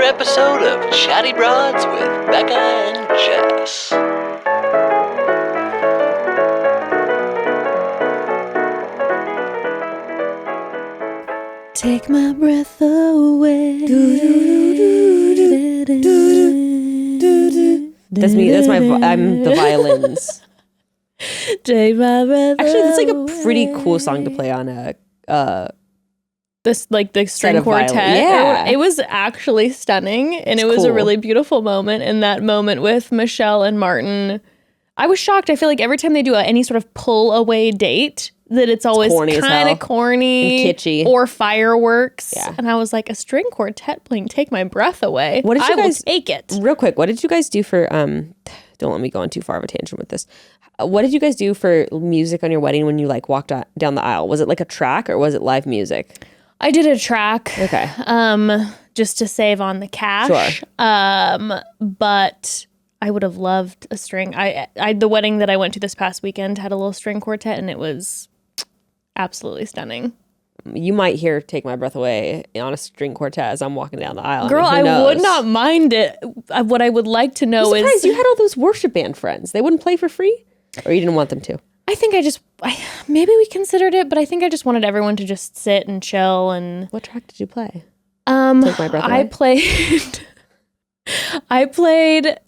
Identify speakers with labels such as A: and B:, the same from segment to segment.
A: episode of Chatty Broads with Becca and Jess.
B: Take my breath away.
C: That's me. I'm the violins.
B: Take my breath
C: Actually, that's like a pretty cool song to play on a
B: this like the string
C: of violin.
B: quartet.
C: Yeah.
B: It was actually stunning, and it was
C: cool.
B: a really beautiful moment. And that moment with Michelle and Martin, I was shocked. I feel like every time they do any sort of pull away date, that it's always kind of corny
C: and kitschy
B: or fireworks.
C: Yeah.
B: And I was like, a string quartet playing "Take My Breath Away."
C: What did you guys
B: will take it?
C: Real quick, what did you guys do for don't let me go on too far of a tangent with this. What did you guys do for music on your wedding when you like walked down the aisle? Was it like a track or was it live music?
B: I did a track.
C: Okay.
B: Just to save on the cash.
C: Sure.
B: But I would have loved a string. The wedding that I went to this past weekend had a little string quartet, and it was absolutely stunning.
C: You might hear "Take My Breath Away" on a string quartet as I'm walking down the aisle.
B: Girl,
C: I mean,
B: I would not mind it. What I would like to know
C: I'm surprised
B: is...
C: you had all those worship band friends. They wouldn't play for free? Or you didn't want them to?
B: I think maybe we considered it, but I think I just wanted everyone to just sit and chill. And
C: What track did you play? Take My Breath Away?
B: I played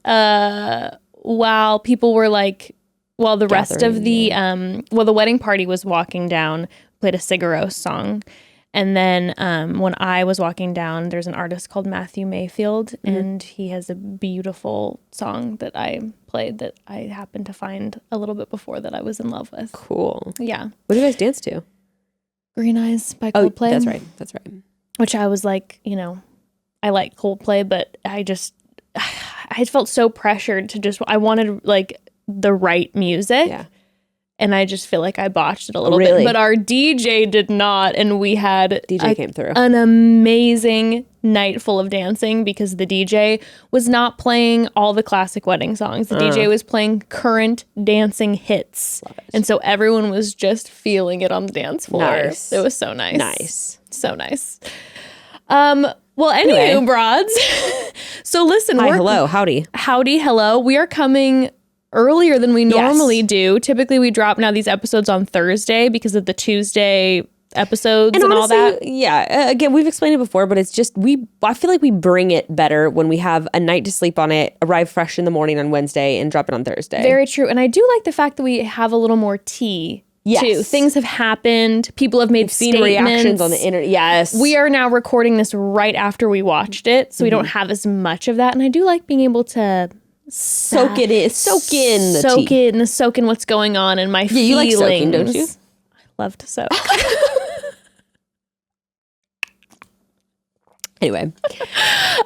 B: while people were like, while the rest of the the wedding party was walking down, played a Sigur song. And then when I was walking down, there's an artist called Matthew Mayfield, and he has a beautiful song that I played that I happened to find a little bit before that I was in love with.
C: Cool.
B: Yeah.
C: What do you guys dance to?
B: Green Eyes by Coldplay.
C: Oh, that's right.
B: Which I was like, I like Coldplay, but I felt so pressured to I wanted like the right music.
C: Yeah.
B: And I just feel like I botched it a little
C: Really?
B: bit. But our DJ did not. And we had
C: came through.
B: An amazing night full of dancing because the DJ was not playing all the classic wedding songs. The DJ was playing current dancing hits. And so everyone was just feeling it on the dance floor.
C: Nice.
B: It was so nice.
C: Nice.
B: So nice. Well, anyway, broads. So listen.
C: Hi, hello, howdy.
B: Howdy, hello. We are coming earlier than we normally do. Typically, we drop now these episodes on Thursday because of the Tuesday episodes and
C: honestly,
B: all that.
C: Yeah. Again, we've explained it before, but it's just I feel like we bring it better when we have a night to sleep on it, arrive fresh in the morning on Wednesday, and drop it on Thursday.
B: Very true. And I do like the fact that we have a little more tea.
C: Yes.
B: Too. Things have happened. People have made
C: seen
B: statements.
C: Reactions on the internet. Yes.
B: We are now recording this right after we watched it, so we don't have as much of that. And I do like being able to
C: soak in
B: what's going on in my feelings.
C: You like soaking, don't you?
B: I love to soak.
C: Anyway,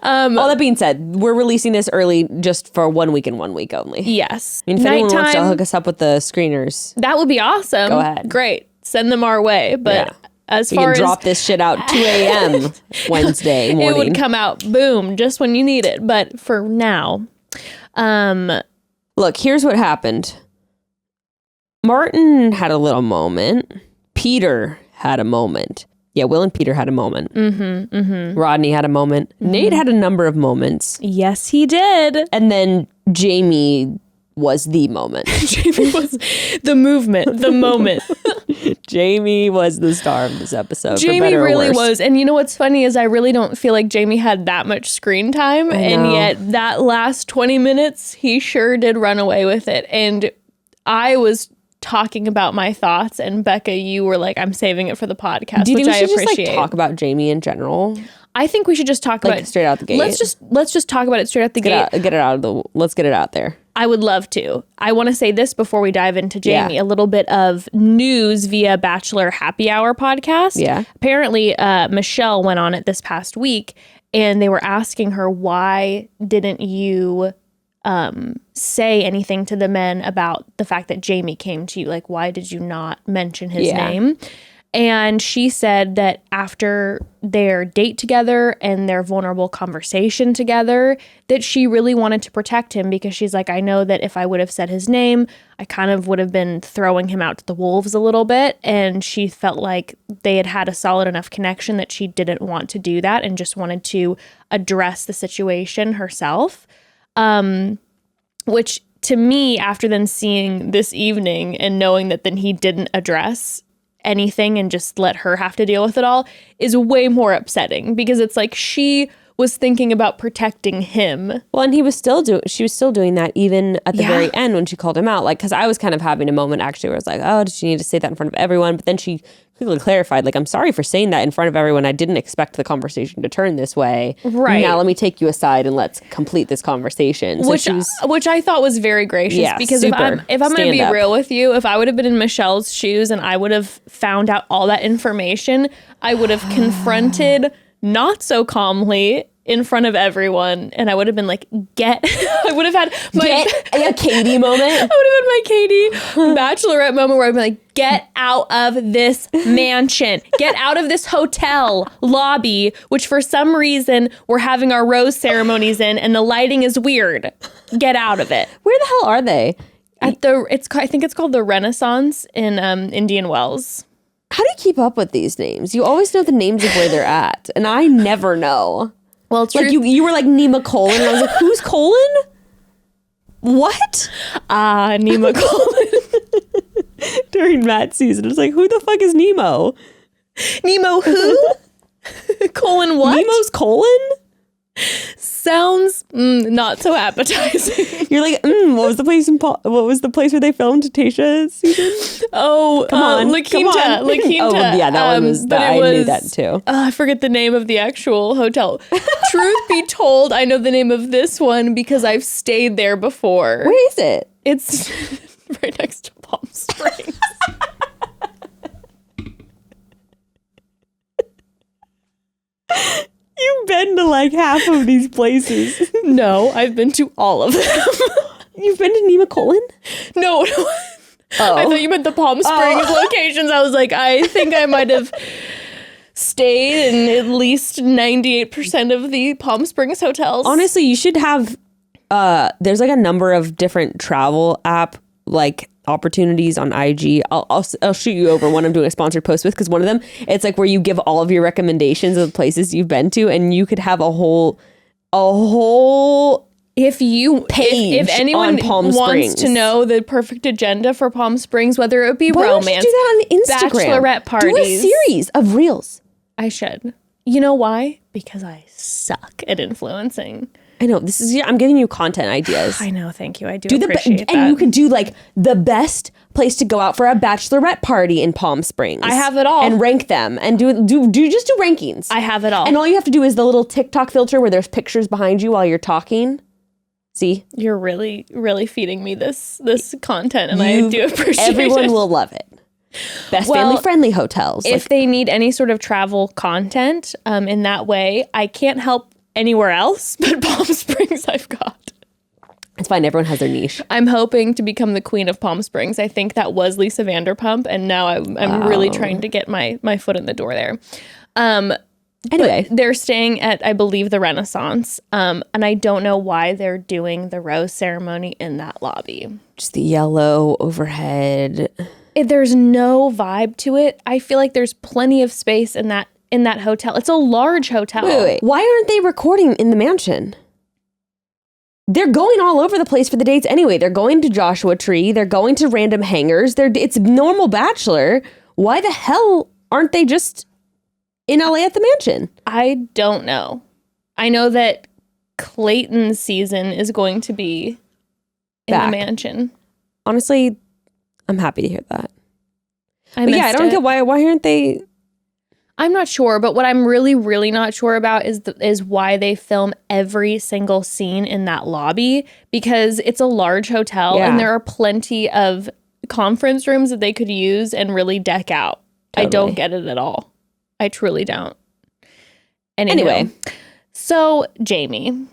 C: all that being said, we're releasing this early just for 1 week and 1 week only.
B: Yes.
C: I mean, if anyone wants to hook us up with the screeners,
B: that would be awesome.
C: Go ahead.
B: Great. Send them our way. But as far as
C: drop this shit out 2 a.m. Wednesday morning.
B: It would come out, boom, just when you need it. But for now,
C: look, here's what happened. Martin had a little moment. Peter had a moment. Yeah, Will and Peter had a moment. Rodney had a moment. Nayte had a number of moments.
B: Yes, he did.
C: And then Jamie was the moment.
B: Jamie was the movement, the moment.
C: Jamie was the star of this episode.
B: Jamie really was. And you know what's funny is I really don't feel like Jamie had that much screen time. And yet that last 20 minutes, he sure did run away with it. And I was talking about my thoughts, and Becca, you were like, I'm saving it for the podcast,
C: Do you
B: which
C: think we
B: I
C: should
B: appreciate.
C: Just talk about Jamie in general?
B: I think we should just talk about it
C: straight out the gate.
B: Let's just talk about it straight out the gate.
C: Let's get it out there.
B: I would love to. I want to say this before we dive into Jamie, a little bit of news via Bachelor Happy Hour podcast.
C: Yeah.
B: Apparently, Michelle went on it this past week, and they were asking her, why didn't you say anything to the men about the fact that Jamie came to you? Like, why did you not mention his name? And she said that after their date together and their vulnerable conversation together, that she really wanted to protect him because she's like, I know that if I would have said his name, I kind of would have been throwing him out to the wolves a little bit. And she felt like they had had a solid enough connection that she didn't want to do that and just wanted to address the situation herself. Which to me, after then seeing this evening and knowing that then he didn't address anything and just let her have to deal with it all, is way more upsetting because it's like she was thinking about protecting him.
C: Well, and she was still doing that even at the very end when she called him out. Like, because I was kind of having a moment actually where I was like, oh, did she need to say that in front of everyone? But then she quickly clarified, like, I'm sorry for saying that in front of everyone. I didn't expect the conversation to turn this way.
B: Right.
C: Now let me take you aside and let's complete this conversation. So
B: which I thought was very gracious because if I'm going to be real with you, if I would have been in Michelle's shoes and I would have found out all that information, I would have confronted not so calmly in front of everyone, and I would have been like, I would have had
C: a Katie moment.
B: I would have had my Katie bachelorette moment where I'd be like, get out of this mansion, get out of this hotel lobby, which for some reason we're having our rose ceremonies in, and the lighting is weird. Get out of it.
C: Where the hell are they?
B: I think it's called the Renaissance in Indian Wells.
C: How do you keep up with these names? You always know the names of where they're at, and I never know.
B: Well,
C: like you were like Nima Colon, and I was like, who's Colon? What?
B: Nima Colon.
C: During Matt's season, I was like, who the fuck is Nemo?
B: Nemo who? Colon what?
C: Nemo's colon?
B: Sounds not so appetizing.
C: You're like, what was the place where they filmed Tasha's season?
B: Oh, come on, La Quinta.
C: Oh, yeah, that one was. I knew that too.
B: I forget the name of the actual hotel. Truth be told, I know the name of this one because I've stayed there before.
C: Where is it?
B: It's right next to Palm Springs.
C: You've been to like half of these places.
B: No, I've been to all of them.
C: You've been to Nima Colon?
B: No.
C: Oh.
B: I thought you meant the Palm Springs locations. I was like, I think I might have stayed in at least 98% of the Palm Springs hotels.
C: Honestly, you should have, there's like a number of different travel app like opportunities on IG. I'll shoot you over one I'm doing a sponsored post with, because one of them, it's like where you give all of your recommendations of places you've been to, and you could have a whole page
B: if anyone
C: on Palm
B: wants
C: Springs.
B: to know the perfect agenda for Palm Springs, whether it be
C: Why
B: romance,
C: don't you do that on Instagram?
B: bachelorette parties,
C: do a series of reels.
B: I should. You know why? Because I suck at influencing.
C: I know, I'm giving you content ideas.
B: I know, thank you. I do appreciate that.
C: And you could do like the best place to go out for a bachelorette party in Palm Springs.
B: I have it all.
C: And rank them and do rankings.
B: I have it all.
C: And all you have to do is the little TikTok filter where there's pictures behind you while you're talking. See?
B: You're really, really feeding me this content, and I do appreciate it.
C: Everyone will love it. Best family-friendly hotels.
B: If they need any sort of travel content in that way, I can't help anywhere else but Palm Springs. I've got.
C: It's fine. Everyone has their niche.
B: I'm hoping to become the queen of Palm Springs. I think that was Lisa Vanderpump, and now I'm really trying to get my foot in the door there. Anyway, they're staying at, I believe, the Renaissance, and I don't know why they're doing the rose ceremony in that lobby.
C: Just the yellow overhead.
B: There's no vibe to it. I feel like there's plenty of space in that hotel. It's a large hotel.
C: Wait. Why aren't they recording in the mansion? They're going all over the place for the dates anyway. They're going to Joshua Tree. They're going to random hangars. It's normal Bachelor. Why the hell aren't they just in LA at the mansion?
B: I don't know. I know that Clayton's season is going to be in the mansion.
C: Honestly, I'm happy to hear that.
B: I
C: don't get why aren't they.
B: I'm not sure, but what I'm really, really not sure about is why they film every single scene in that lobby, because it's a large hotel and there are plenty of conference rooms that they could use and really deck out. Totally. I don't get it at all. I truly don't. Anyway, so Jamie.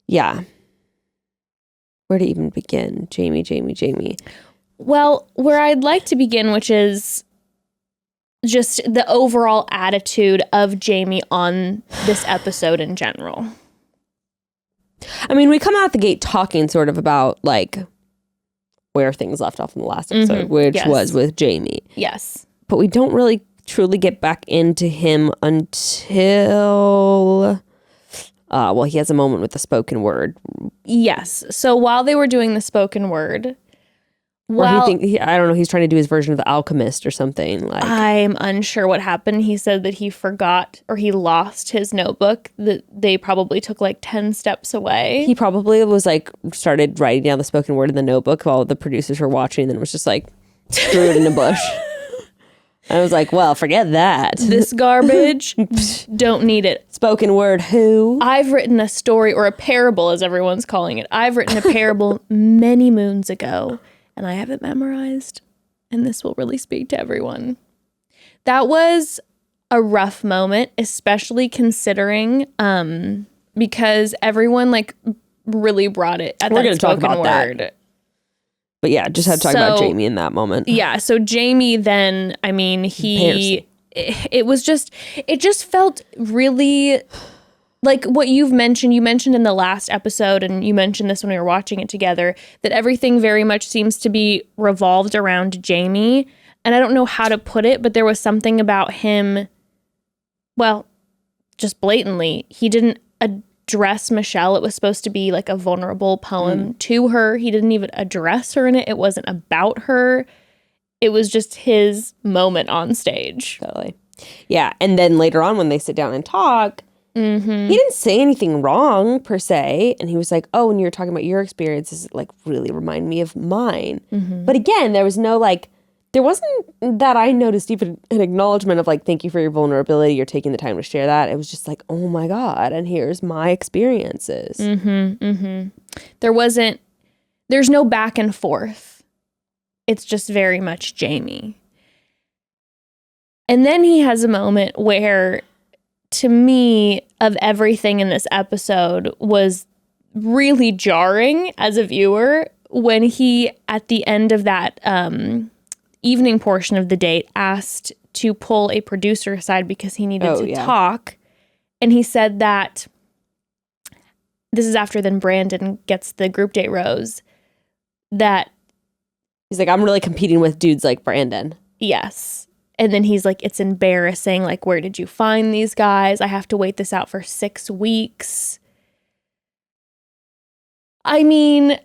C: Yeah. Where to even begin? Jamie.
B: Well, where I'd like to begin, which is just the overall attitude of Jamie on this episode in general.
C: I mean, we come out the gate talking sort of about like where things left off in the last episode, which was with Jamie.
B: Yes.
C: But we don't really truly get back into him until he has a moment with the spoken word.
B: Yes. So while they were doing the spoken word,
C: I don't know, he's trying to do his version of the alchemist or something. Like,
B: I'm unsure what happened. He said that he forgot or he lost his notebook, that they probably took like 10 steps away.
C: He probably was like, started writing down the spoken word in the notebook while the producers were watching, and then was just like, threw it in a bush. I was like, well, forget that.
B: This garbage, don't need it.
C: Spoken word who?
B: I've written a story, or a parable as everyone's calling it. I've written a parable many moons ago, and I have it memorized, and this will really speak to everyone. That was a rough moment, especially considering because everyone like really brought it at that spoken word. That.
C: But yeah, just had to talk about Jamie in that moment.
B: Yeah, so Jamie then, I mean, it just felt really like what you mentioned in the last episode, and you mentioned this when we were watching it together, that everything very much seems to be revolved around Jamie. And I don't know how to put it, but there was something about him, well, just blatantly, he didn't address Michelle. It was supposed to be like a vulnerable poem to her. He didn't even address her in it. It wasn't about her. It was just his moment on stage.
C: Totally. Yeah. And then later on when they sit down and talk, he didn't say anything wrong per se. And he was like, oh, when you were talking about your experiences, it like really remind me of mine. But again, there was no like, there wasn't that I noticed even an acknowledgement of like, thank you for your vulnerability. You're taking the time to share that. It was just like, oh my God. And here's my experiences.
B: There's no back and forth. It's just very much Jamie. And then he has a moment where, to me, of everything in this episode was really jarring as a viewer when he, at the end of that evening portion of the date, asked to pull a producer aside because he needed to talk. And he said that, this is after then Brandon gets the group date rose, that
C: he's like, I'm really competing with dudes like Brandon.
B: Yes. And then he's like, it's embarrassing. Like, where did you find these guys? I have to wait this out for 6 weeks. I mean,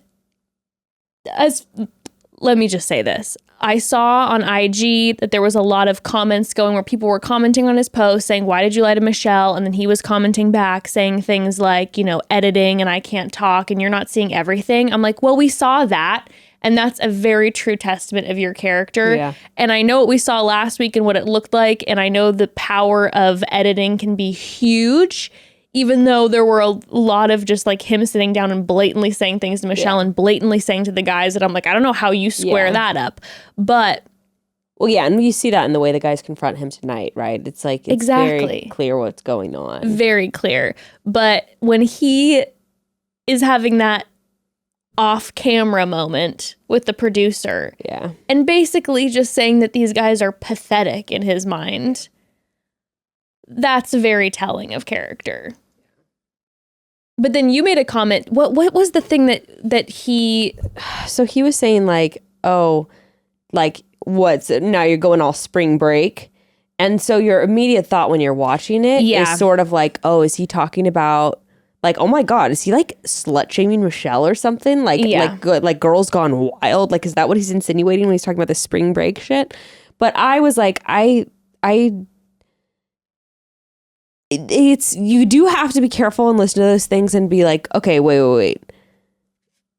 B: let me just say this. I saw on IG that there was a lot of comments going where people were commenting on his post saying, why did you lie to Michelle? And then he was commenting back saying things like, you know, editing and I can't talk and you're not seeing everything. I'm like, well, we saw that. And that's a very true testament of your character. Yeah. And I know what we saw last week and what it looked like. And I know the power of editing can be huge, even though there were a lot of just like him sitting down and blatantly saying things to Michelle and blatantly saying to the guys that I'm like, I don't know how you square that up. But
C: well, yeah, and you see that in the way the guys confront him tonight, right? It's like, it's very clear what's going on.
B: Very clear. But when he is having that off-camera moment with the producer, and basically just saying that these guys are pathetic in his mind, that's very telling of character. But then you made a comment. What was the thing that he?
C: So he was saying like, oh, like what's now you're going all spring break, and so your immediate thought when you're watching it is sort of like, oh, is he talking about? Like, oh my God, is he like slut shaming Michelle or something? Like, like Girls Gone Wild? Like, is that what he's insinuating when he's talking about the spring break shit? But I was like, it's you do have to be careful and listen to those things and be like, okay, wait.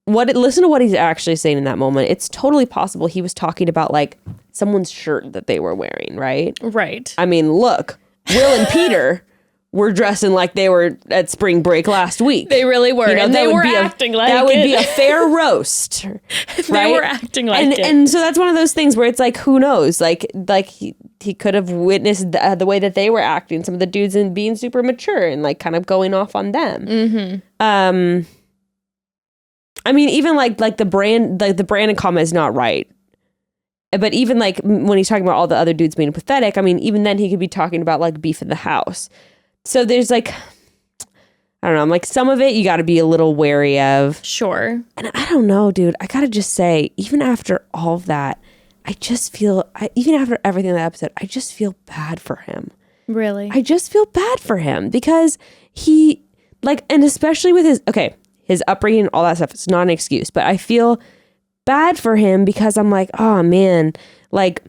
C: Listen to what he's actually saying in that moment. It's totally possible he was talking about like someone's shirt that they were wearing, right?
B: Right.
C: I mean, look, Will and Peter were dressing like they were at spring break last week.
B: They really were. You know, and they were acting like
C: that would be a fair roast. Right?
B: They were acting like it.
C: And so that's one of those things where it's like, who knows? Like he could have witnessed the way that they were acting, some of the dudes, and being super mature and like kind of going off on them. I mean, even like the Brandon comment is not right. But even like when he's talking about all the other dudes being pathetic, I mean, even then he could be talking about like beef in the house. So there's like, I don't know, I'm like some of it you got to be a little wary of.
B: Sure.
C: And I don't know, dude. I got to just say, even after all of that, I just feel, even after everything in that episode, I just feel bad for him.
B: Really?
C: I just feel bad for him because he, like, and especially with his upbringing and all that stuff, it's not an excuse, but I feel bad for him because I'm like, oh man, like,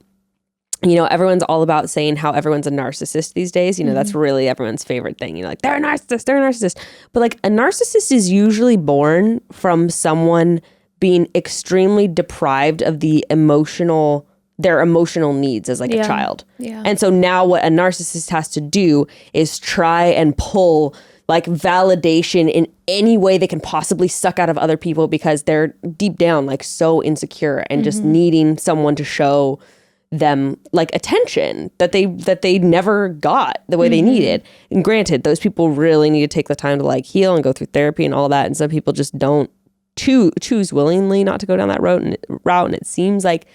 C: you know, everyone's all about saying how everyone's a narcissist these days. You know, that's really everyone's favorite thing. You know, like, they're a narcissist. But like a narcissist is usually born from someone being extremely deprived of their emotional needs as like a child.
B: Yeah.
C: And so now what a narcissist has to do is try and pull like validation in any way they can possibly suck out of other people because they're deep down like so insecure and just needing someone to show them like attention that they never got the way they needed. And granted, those people really need to take the time to like heal and go through therapy and all that. And some people just don't choose willingly not to go down that route. And it seems like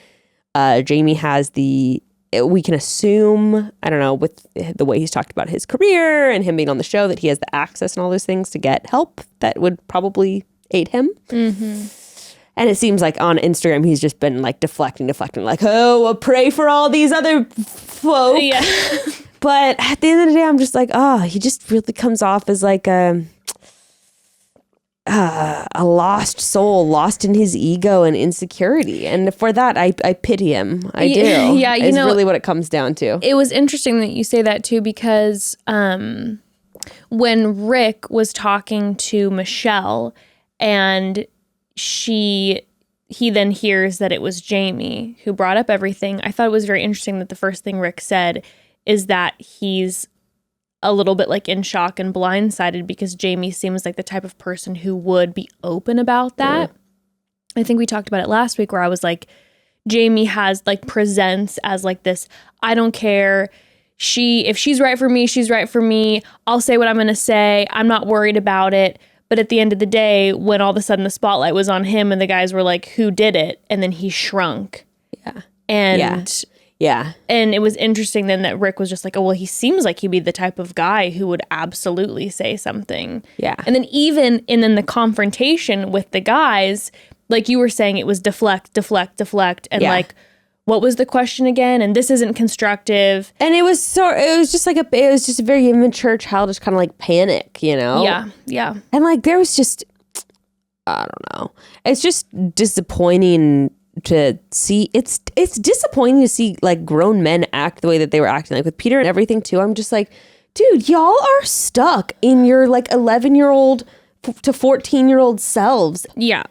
C: Jamie has we can assume, I don't know, with the way he's talked about his career and him being on the show, that he has the access and all those things to get help that would probably aid him. And it seems like on Instagram, he's just been like deflecting, like, oh, well, pray for all these other folk.
B: Yeah.
C: But at the end of the day, I'm just like, oh, he just really comes off as like a lost soul, lost in his ego and insecurity. And for that, I pity him. I do.
B: Yeah,
C: it's really what it comes down to.
B: It was interesting that you say that too, because when Rick was talking to Michelle and he then hears that it was Jamie who brought up everything, I thought it was very interesting that the first thing Rick said is that he's a little bit like in shock and blindsided because Jamie seems like the type of person who would be open about that. I think we talked about it last week where I was like, Jamie presents as like this, I don't care. If she's right for me, she's right for me. I'll say what I'm going to say. I'm not worried about it. But at the end of the day, when all of a sudden the spotlight was on him and the guys were like, who did it? And then he shrunk.
C: Yeah.
B: And
C: yeah.
B: And it was interesting then that Rick was just like, oh, well, he seems like he'd be the type of guy who would absolutely say something.
C: Yeah.
B: And then in the confrontation with the guys, like you were saying, it was deflect. And like, what was the question again? And this isn't constructive.
C: And it was just a very immature, childish kind of like panic, you know?
B: Yeah.
C: And like, there was just, I don't know. It's just disappointing to see. It's disappointing to see like grown men act the way that they were acting, like with Peter and everything too. I'm just like, dude, y'all are stuck in your like 11-year-old to 14-year-old selves.
B: Yeah.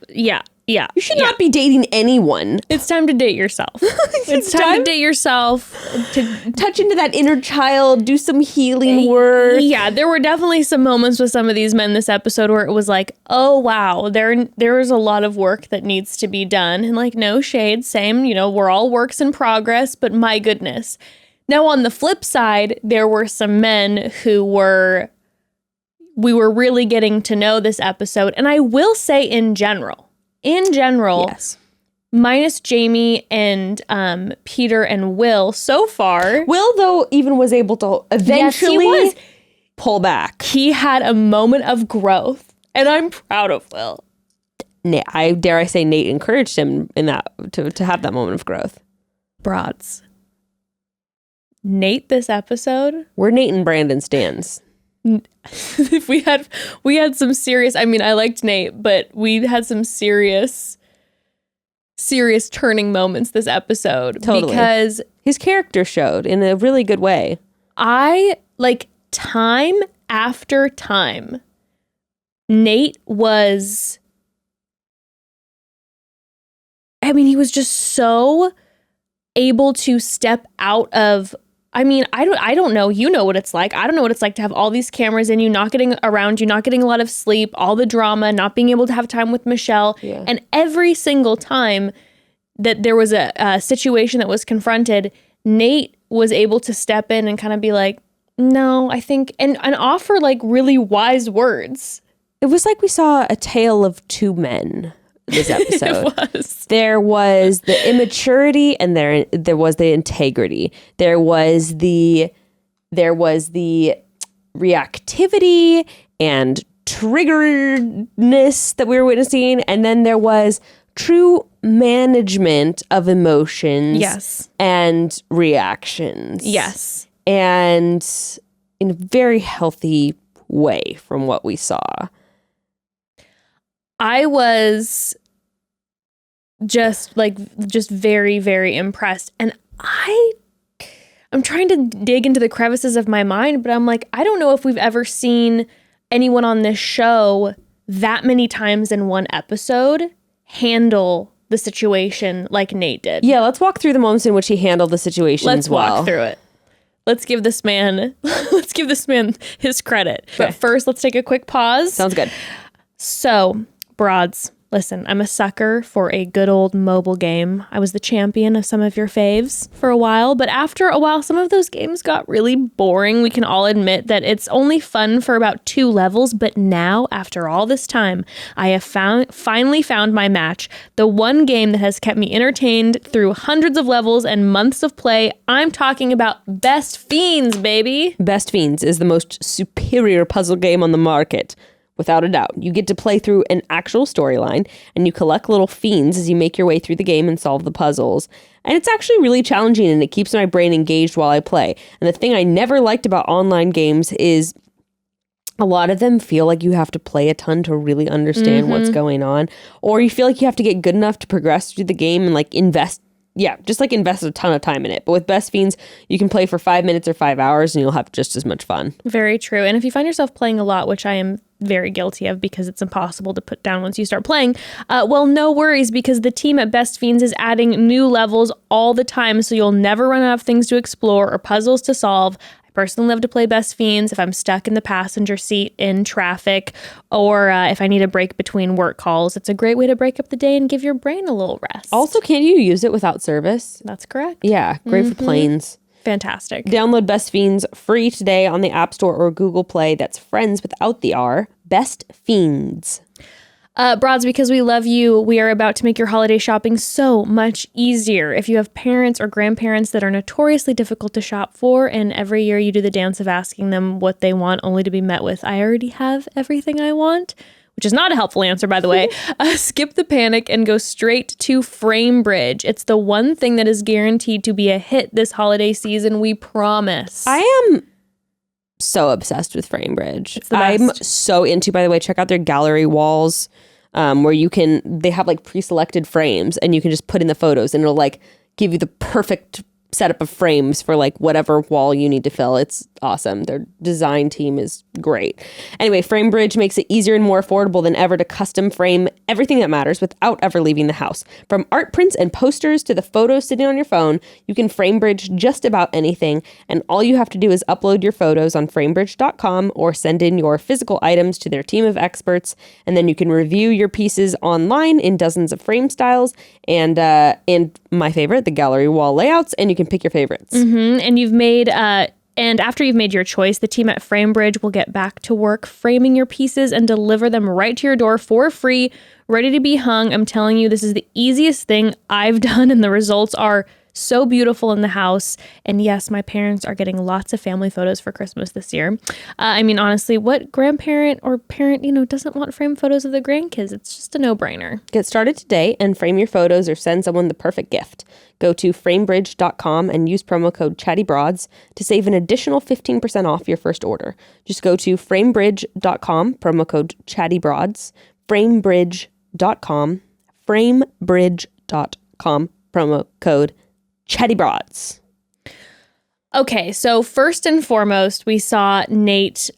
C: You should not be dating anyone.
B: It's time to date yourself. It's time to date yourself.
C: To touch into that inner child, do some healing work.
B: Yeah, there were definitely some moments with some of these men this episode where it was like, oh, wow, there is a lot of work that needs to be done. And like, no shade, same, you know, we're all works in progress, but my goodness. Now, on the flip side, there were some men who we were really getting to know this episode. And I will say in general, yes, minus Jamie and Peter and Will so far.
C: Will, though, even was able to eventually pull back.
B: He had a moment of growth, and I'm proud of Will.
C: I dare I say Nayte encouraged him in that to have that moment of growth.
B: Broads. Nayte this episode.
C: Where Nayte and Brandon stands.
B: If we had some serious, I mean, I liked Nayte, but we had some serious turning moments this episode.
C: Totally. Because his character showed in a really good way.
B: I like time after time, Nayte was, I mean, he was just so able to step out of, I mean, I don't know. You know what it's like. I don't know what it's like to have all these cameras in you, not getting around you, not getting a lot of sleep, all the drama, not being able to have time with Michelle. Yeah. And every single time that there was a situation that was confronted, Nayte was able to step in and kind of be like, no, I think, and offer like really wise words.
C: It was like we saw a tale of two men this episode.
B: It was.
C: There was the immaturity and there was the integrity. There was the reactivity and triggeredness that we were witnessing, and then there was true management of emotions,
B: yes,
C: and reactions,
B: yes,
C: and in a very healthy way from what we saw.
B: I was just very, very impressed, and I'm trying to dig into the crevices of my mind, but I'm like, I don't know if we've ever seen anyone on this show that many times in one episode handle the situation like Nayte did.
C: Yeah, let's walk through the moments in which he handled the situation.
B: Let's walk through it. Let's give this man his credit. Okay. But first, let's take a quick pause.
C: Sounds good.
B: So, broads, listen, I'm a sucker for a good old mobile game. I was the champion of some of your faves for a while, but after a while, some of those games got really boring. We can all admit that it's only fun for about 2 levels, but now, after all this time, I have finally found my match. The one game that has kept me entertained through hundreds of levels and months of play. I'm talking about Best Fiends, baby.
C: Best Fiends is the most superior puzzle game on the market. Without a doubt. You get to play through an actual storyline, and you collect little fiends as you make your way through the game and solve the puzzles. And it's actually really challenging, and it keeps my brain engaged while I play. And the thing I never liked about online games is a lot of them feel like you have to play a ton to really understand what's going on. Or you feel like you have to get good enough to progress through the game and invest a ton of time in it. But with Best Fiends, you can play for 5 minutes or 5 hours and you'll have just as much fun.
B: Very true. And if you find yourself playing a lot, which I am very guilty of because it's impossible to put down once you start playing, well, no worries, because the team at Best Fiends is adding new levels all the time, so you'll never run out of things to explore or puzzles to solve. I personally love to play Best Fiends if I'm stuck in the passenger seat in traffic, or if I need a break between work calls. It's a great way to break up the day and give your brain a little rest.
C: Also, can you use it without service?
B: That's correct.
C: Yeah, great for planes.
B: Fantastic.
C: Download Best Fiends free today on the App Store or Google Play. That's friends without the R. Best Fiends.
B: Broads, because we love you, we are about to make your holiday shopping so much easier. If you have parents or grandparents that are notoriously difficult to shop for, and every year you do the dance of asking them what they want only to be met with, I already have everything I want, which is not a helpful answer, by the way, skip the panic and go straight to Framebridge. It's the one thing that is guaranteed to be a hit this holiday season, we promise.
C: I am so obsessed with Framebridge.
B: It's the best.
C: I'm so into, by the way, check out their gallery walls where they have pre-selected frames and you can just put in the photos and it'll give you the perfect setup of frames for whatever wall you need to fill. It's awesome. Their design team is great. Anyway, Framebridge makes it easier and more affordable than ever to custom frame everything that matters without ever leaving the house. From art prints and posters to the photos sitting on your phone, you can Framebridge just about anything, and all you have to do is upload your photos on framebridge.com or send in your physical items to their team of experts, and then you can review your pieces online in dozens of frame styles and my favorite, the gallery wall layouts, and you can pick your favorites.
B: And after you've made your choice, the team at Framebridge will get back to work framing your pieces and deliver them right to your door for free, ready to be hung. I'm telling you, this is the easiest thing I've done, and the results are so beautiful in the house. And yes, my parents are getting lots of family photos for Christmas this year. Honestly, what grandparent or parent, doesn't want framed photos of the grandkids? It's just a no-brainer.
C: Get started today and frame your photos or send someone the perfect gift. Go to framebridge.com and use promo code ChattyBroads to save an additional 15% off your first order. Just go to framebridge.com, promo code ChattyBroads, framebridge.com, promo code ChattyBroads.
B: Okay, so first and foremost, we saw Nayte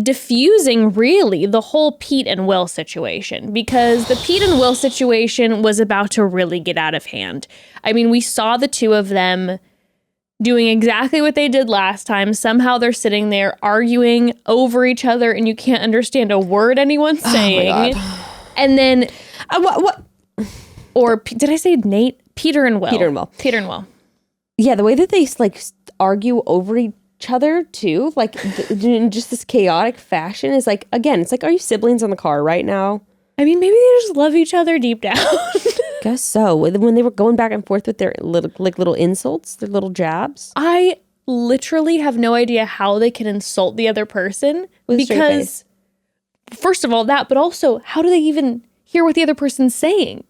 B: diffusing really the whole Pete and Will situation, because the Pete and Will situation was about to really get out of hand. We saw the two of them doing exactly what they did last time. Somehow they're sitting there arguing over each other and you can't understand a word anyone's saying.
C: Oh my God.
B: And then...
C: what?
B: Or did I say Nayte? Peter and Will.
C: Peter and Will.
B: Peter and Will.
C: Yeah, the way that they argue over each other too, in just this chaotic fashion is again, it's are you siblings in the car right now?
B: I mean, maybe they just love each other deep down.
C: Guess so. When they were going back and forth with their little insults, their little jabs.
B: I literally have no idea how they can insult the other person
C: With a straight
B: because, first of all, that, but also, how do they even hear what the other person's saying?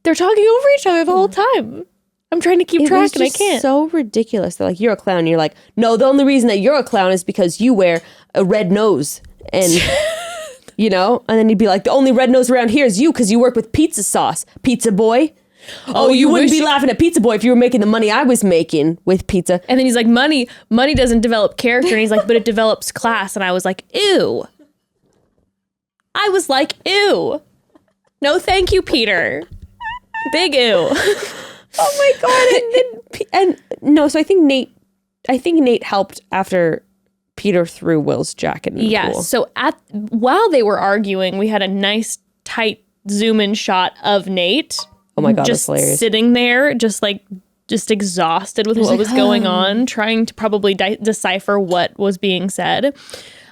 B: They're talking over each other the whole time. I'm trying to keep track and I can't.
C: So ridiculous. They're like, you're a clown. You're like, no, the only reason that you're a clown is because you wear a red nose. And, you know, and then he'd be like, the only red nose around here is you because you work with pizza sauce, pizza boy. Oh, you wouldn't be laughing at Pizza Boy if you were making the money I was making with pizza.
B: And then he's like, money doesn't develop character. And he's like, but it develops class. And I was like, ew. I was like, ew. No, thank you, Peter. Big ew.
C: Oh my God. And no, so I think Nayte helped after Peter threw Will's jacket in the pool.
B: So while they were arguing, we had a nice tight zoom in shot of Nayte.
C: Oh my God,
B: just
C: that's hilarious.
B: Sitting there, just exhausted with what was going on, trying to probably decipher what was being said.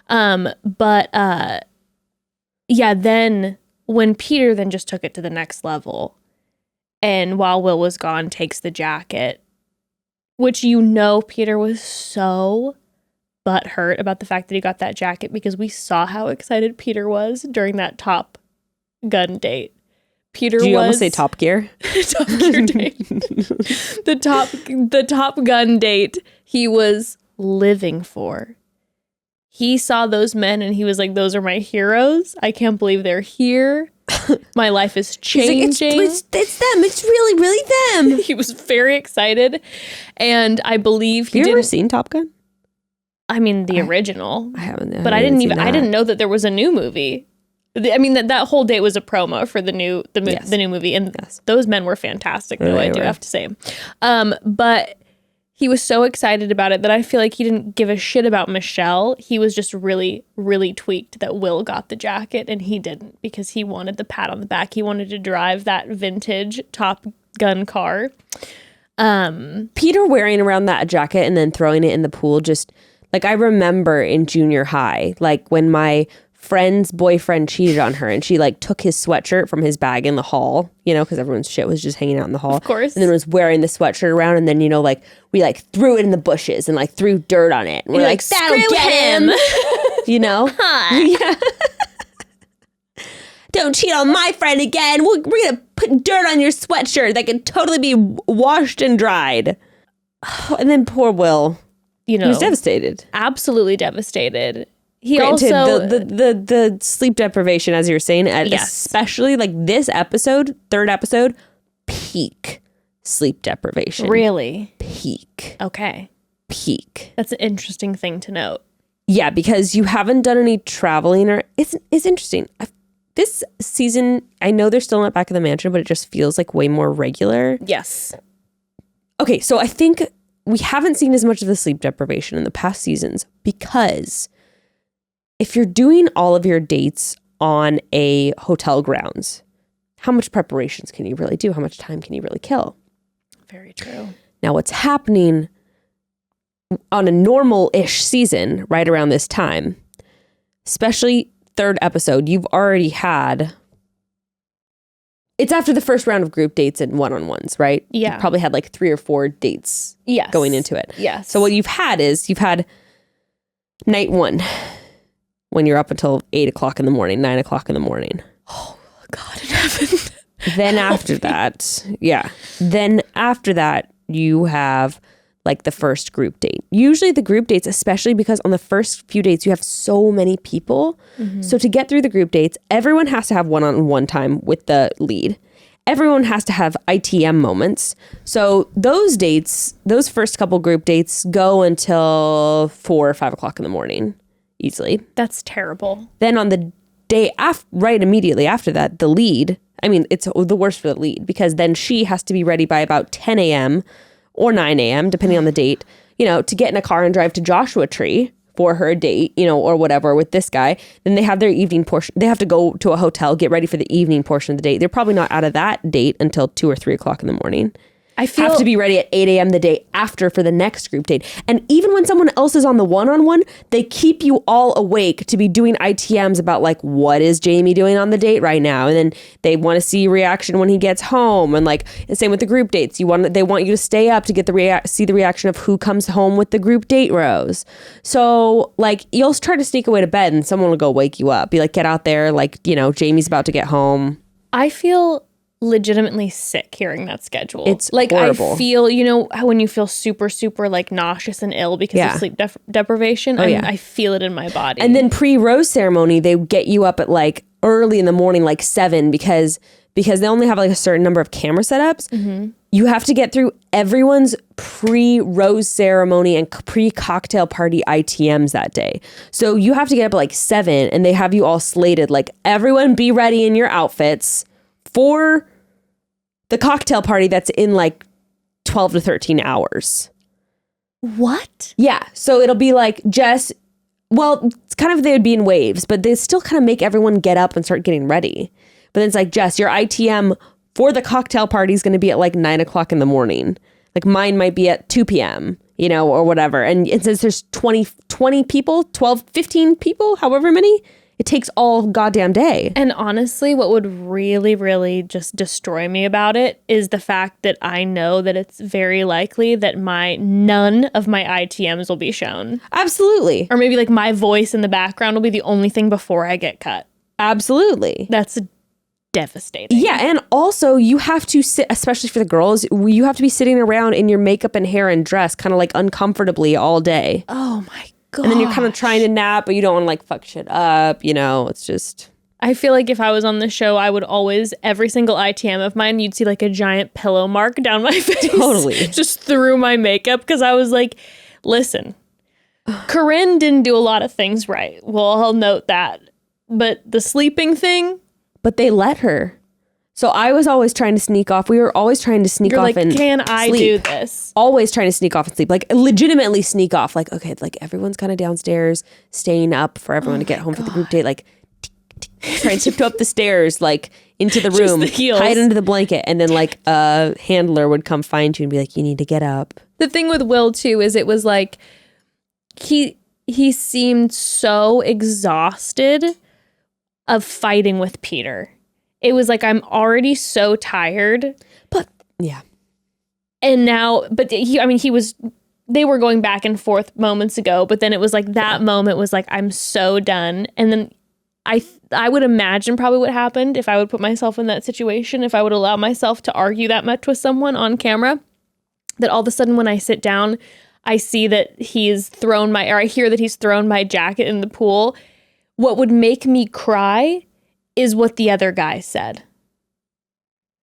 B: Then when Peter then just took it to the next level, and while Will was gone, takes the jacket, which Peter was so butthurt about the fact that he got that jacket because we saw how excited Peter was during that Top Gun date. Did
C: you almost say Top Gear?
B: Top Gear date. the Top Gun date he was living for. He saw those men and he was like, those are my heroes. I can't believe they're here. My life is changing.
C: Like, it's them. It's really, really them.
B: He was very excited. And I believe
C: Have you ever seen Top Gun?
B: I mean, the original.
C: I haven't.
B: But I didn't know that there was a new movie. I mean, that whole date was a promo for the new movie, and those men were fantastic, though, I do have to say. But he was so excited about it that I feel like he didn't give a shit about Michelle. He was just really, really tweaked that Will got the jacket, and he didn't because he wanted the pat on the back. He wanted to drive that vintage Top Gun car.
C: Peter wearing around that jacket and then throwing it in the pool, just like I remember in junior high, like when my friend's boyfriend cheated on her and she like took his sweatshirt from his bag in the hall, you know, because everyone's shit was just hanging out in the hall.
B: Of course.
C: And then was wearing the sweatshirt around, and then, you know, like we like threw it in the bushes and like threw dirt on it. And we're like, that'll get him. You know? Yeah. Don't cheat on my friend again. We're going to put dirt on your sweatshirt that can totally be washed and dried. And then poor Will,
B: you know,
C: he was devastated.
B: Absolutely devastated. He
C: Granted,
B: also
C: the sleep deprivation, as you were saying, especially like this episode, third episode, peak sleep deprivation.
B: Really?
C: Peak.
B: Okay.
C: Peak.
B: That's an interesting thing to note.
C: Yeah, because you haven't done any traveling, or it's interesting. This season, I know they're still not back in the mansion, but it just feels like way more regular.
B: Yes.
C: Okay, so I think we haven't seen as much of the sleep deprivation in the past seasons because if you're doing all of your dates on a hotel grounds, how much preparations can you really do? How much time can you really kill?
B: Very true.
C: Now, what's happening on a normal-ish season right around this time, especially third episode, you've already had... It's after the first round of group dates and one-on-ones, right?
B: Yeah.
C: You've probably had like 3 or 4 dates going into it.
B: Yes.
C: So what you've had night 1, when you're up until 8 o'clock in the morning, 9 o'clock in the morning.
B: Oh, God in heaven.
C: Then after that, you have like the first group date. Usually the group dates, especially because on the first few dates, you have so many people. Mm-hmm. So to get through the group dates, everyone has to have one-on-one time with the lead. Everyone has to have ITM moments. So those dates, those first couple group dates go until 4 or 5 o'clock in the morning, easily.
B: That's terrible.
C: Then on the day right immediately after that, the lead, I mean, it's the worst for the lead because then she has to be ready by about 10 a.m. or 9 a.m., depending on the date, you know, to get in a car and drive to Joshua Tree for her date, you know, or whatever with this guy. Then they have their evening portion. They have to go to a hotel, get ready for the evening portion of the date. They're probably not out of that date until 2 or 3 o'clock in the morning. have to be ready at 8 a.m. the day after for the next group date. And even when someone else is on the one-on-one, they keep you all awake to be doing ITMs about like, what is Jamie doing on the date right now? And then they want to see reaction when he gets home. And like the same with the group dates. They want you to stay up to get see the reaction of who comes home with the group date rose. So like you'll try to sneak away to bed and someone will go wake you up. Be like, get out there. Like, Jamie's about to get home.
B: I feel legitimately sick hearing that schedule.
C: It's
B: like
C: horrible.
B: I feel, how when you feel super, super like nauseous and ill because of sleep deprivation, I feel it in my body.
C: And then pre-rose ceremony, they get you up at like early in the morning, like 7, because they only have like a certain number of camera setups. Mm-hmm. You have to get through everyone's pre-rose ceremony and pre-cocktail party ITMs that day. So you have to get up at like 7 and they have you all slated, like everyone be ready in your outfits for the cocktail party that's in like 12 to 13 hours.
B: What?
C: Yeah. So it'll be like Jess, well, it's kind of, they would be in waves, but they still kind of make everyone get up and start getting ready. But then it's like, Jess, your ITM for the cocktail party is going to be at like 9 o'clock in the morning. Like mine might be at 2 p.m., or whatever. And it says there's 20 people, 12, 15 people, however many. It takes all goddamn day.
B: And honestly, what would really, really just destroy me about it is the fact that I know that it's very likely that none of my ITMs will be shown.
C: Absolutely.
B: Or maybe like my voice in the background will be the only thing before I get cut.
C: Absolutely.
B: That's devastating.
C: Yeah, and also you have to sit, especially for the girls, you have to be sitting around in your makeup and hair and dress kind of like uncomfortably all day.
B: Oh my God.
C: And then you're kind of trying to nap, but you don't want to like fuck shit up, it's just...
B: I feel like if I was on the show, I would always, every single ITM of mine, you'd see like a giant pillow mark down my face.
C: Totally.
B: Just through my makeup, because I was like, listen, Corinne didn't do a lot of things right. Well, I'll note that. But the sleeping thing...
C: But they let her. So I was always trying to sneak off. We were always trying to sneak off
B: like,
C: and
B: can I
C: sleep.
B: do this?
C: Always trying to sneak off and sleep. Like legitimately sneak off. Like, okay, like everyone's kind of downstairs, staying up for everyone to get home for the group date. Like try and tiptoe up the stairs, like into the room, hide under the blanket. And then like a handler would come find you and be like, you need to get up.
B: The thing with Will too is it was like, he seemed so exhausted of fighting with Peter. It was like, I'm already so tired.
C: But yeah.
B: And now, but they were going back and forth moments ago, but then it was like that moment was like, I'm so done. And then I would imagine probably what happened if I would put myself in that situation, if I would allow myself to argue that much with someone on camera, that all of a sudden when I sit down, I see that I hear that he's thrown my jacket in the pool. What would make me cry is what the other guy said.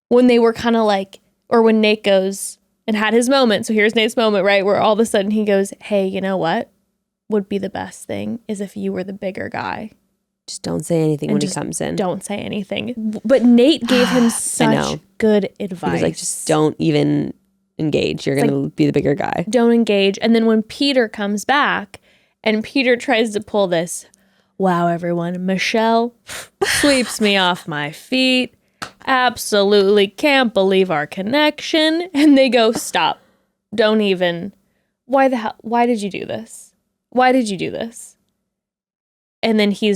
B: When they were kind of like, or when Nayte goes and had his moment. So here's Nate's moment, right? Where all of a sudden he goes, hey, you know what would be the best thing is if you were the bigger guy.
C: Just don't say anything when he comes in.
B: Don't say anything. But Nayte gave him such good advice.
C: He was like, just don't even engage. You're going to be the bigger guy.
B: Don't engage. And then when Peter comes back and Peter tries to pull this, wow, everyone, Michelle sweeps me off my feet. Absolutely can't believe our connection. And they go, stop. Don't even. Why did you do this? Why did you do this? And then he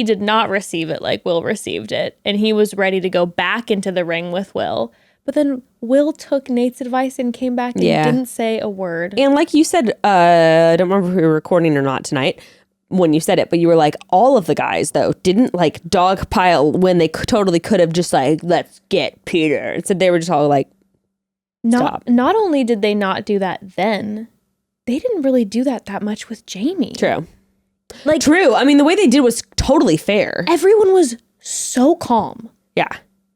B: did not receive it like Will received it. And he was ready to go back into the ring with Will. But then Will took Nayte's advice and came back and didn't say a word.
C: And like you said, I don't remember if we were recording or not tonight when you said it, but you were like, all of the guys, though, didn't like dogpile when they totally could have just like, let's get Peter. And so they were just all like, stop.
B: Not only did they not do that then, they didn't really do that much with Jamie.
C: True. True. I mean, the way they did was totally fair.
B: Everyone was so calm.
C: Yeah.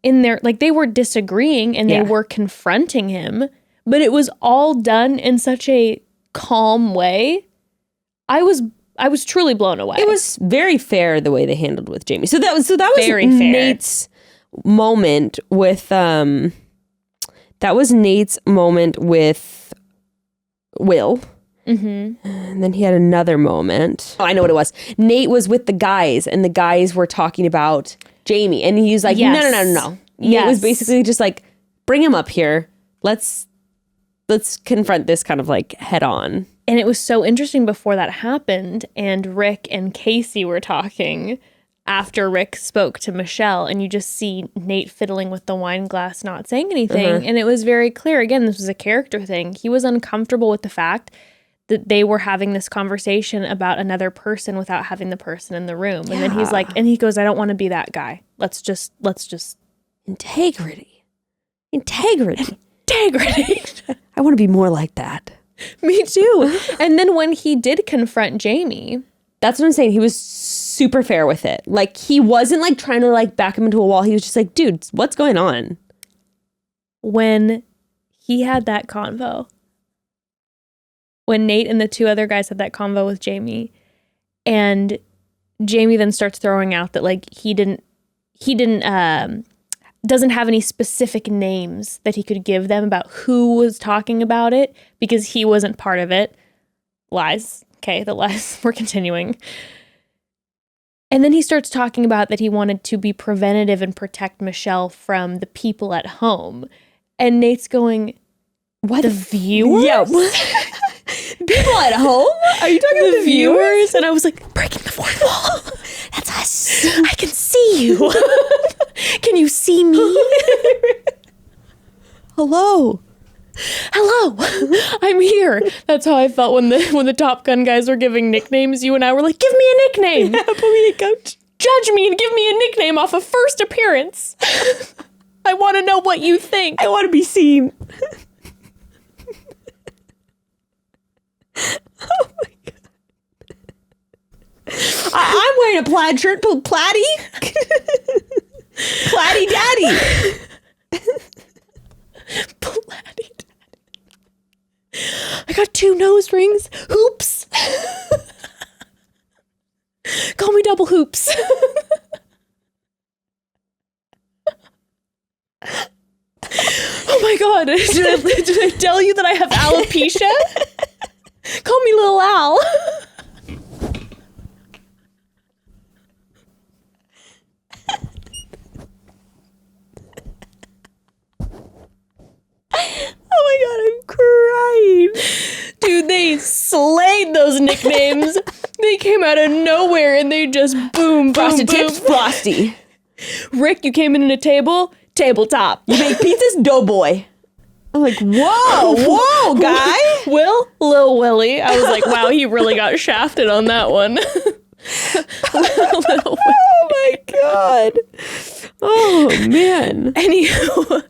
B: In their, like, they were disagreeing and they were confronting him, but it was all done in such a calm way. I was truly blown away.
C: It was very fair the way they handled with Jamie. So that was
B: very fair.
C: Nayte's moment with Will. Mm-hmm. And then he had another moment. Oh, I know what it was. Nayte was with the guys, and the guys were talking about Jamie, and he was like, no.
B: Yes.
C: Nayte was basically just like, bring him up here. Let's let's confront this kind of like head on.
B: And it was so interesting before that happened, and Rick and Casey were talking after Rick spoke to Michelle, and you just see Nayte fiddling with the wine glass, not saying anything. And it was very clear, again, this was a character thing. He was uncomfortable with the fact that they were having this conversation about another person without having the person in the room. And then he's like, and he goes, I don't want to be that guy. Let's just
C: integrity.
B: I
C: want to be more like that.
B: Me too. And then when he did confront Jamie,
C: that's what I'm saying. He was super fair with it. Like, he wasn't like trying to like back him into a wall. He was just like, dude, what's going on?
B: When he had that convo, when Nayte and the two other guys had that convo with Jamie, and Jamie then starts throwing out that like he doesn't have any specific names that he could give them about who was talking about it because he wasn't part of it. Lies. Okay, the lies. We're continuing. And then he starts talking about that he wanted to be preventative and protect Michelle from the people at home. And Nate's going, what? The viewers?
C: Yeah. People at home? Are you talking about the viewers?
B: And I was like, breaking the fourth wall. That's us. I can see you. Can you see me?
C: Hello,
B: I'm here. That's how I felt when the Top Gun guys were giving nicknames. You and I were like, give me a nickname.
C: Yeah, put me in, coach.
B: Judge me and give me a nickname off of first appearance. I want to know what you think.
C: I want to be seen. Oh my God. I'm wearing a plaid shirt, platy. Platy daddy.
B: Platy daddy. I got 2 nose rings. Hoops. Call me double hoops. Oh my God. Did I tell you that I have alopecia? Call me Little Al.
C: Oh my God, I'm crying.
B: Dude, they slayed those nicknames. They came out of nowhere and they just boom,
C: Frosted
B: boom,
C: Tips, Frosty.
B: Rick, you came in a tabletop.
C: You make pizzas, Doughboy. I'm like, whoa, guy.
B: Will, Lil Willie. I was like, wow, he really got shafted on that one.
C: Oh my God. Oh man.
B: Anywho,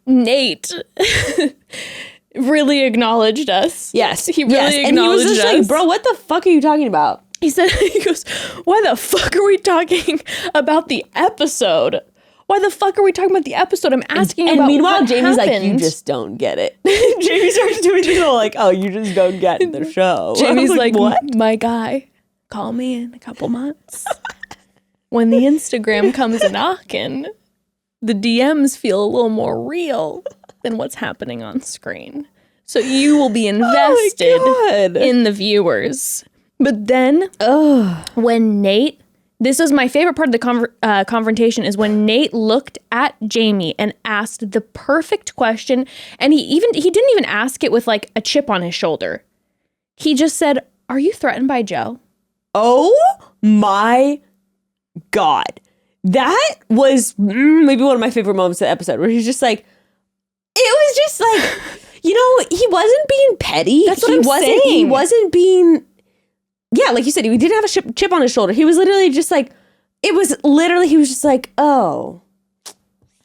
B: Nayte really acknowledged us.
C: Yes,
B: he really acknowledged
C: and he was just
B: us.
C: like, bro, what the fuck are you talking about?
B: He goes, why the fuck are we talking about the episode? Why the fuck are we talking about the episode? I'm asking about.
C: And meanwhile,
B: what
C: Jamie's
B: happened.
C: like, you just don't get it. Jamie starts doing things all like, oh, you just don't get the show.
B: Jamie's like,
C: what?
B: My guy, call me in a couple months. When the Instagram comes a knocking, the DMs feel a little more real than what's happening on screen. So you will be invested in the viewers. But then, when Nayte, this was my favorite part of the confrontation, is when Nayte looked at Jamie and asked the perfect question, and he didn't even ask it with like a chip on his shoulder. He just said, "Are you threatened by Joe?"
C: Oh my God. That was maybe one of my favorite moments of the episode, where he's just like, it was just like, he wasn't being petty.
B: That's what I'm saying.
C: He wasn't being, yeah, like you said, he didn't have a chip on his shoulder. He was literally just like, he was just like, oh.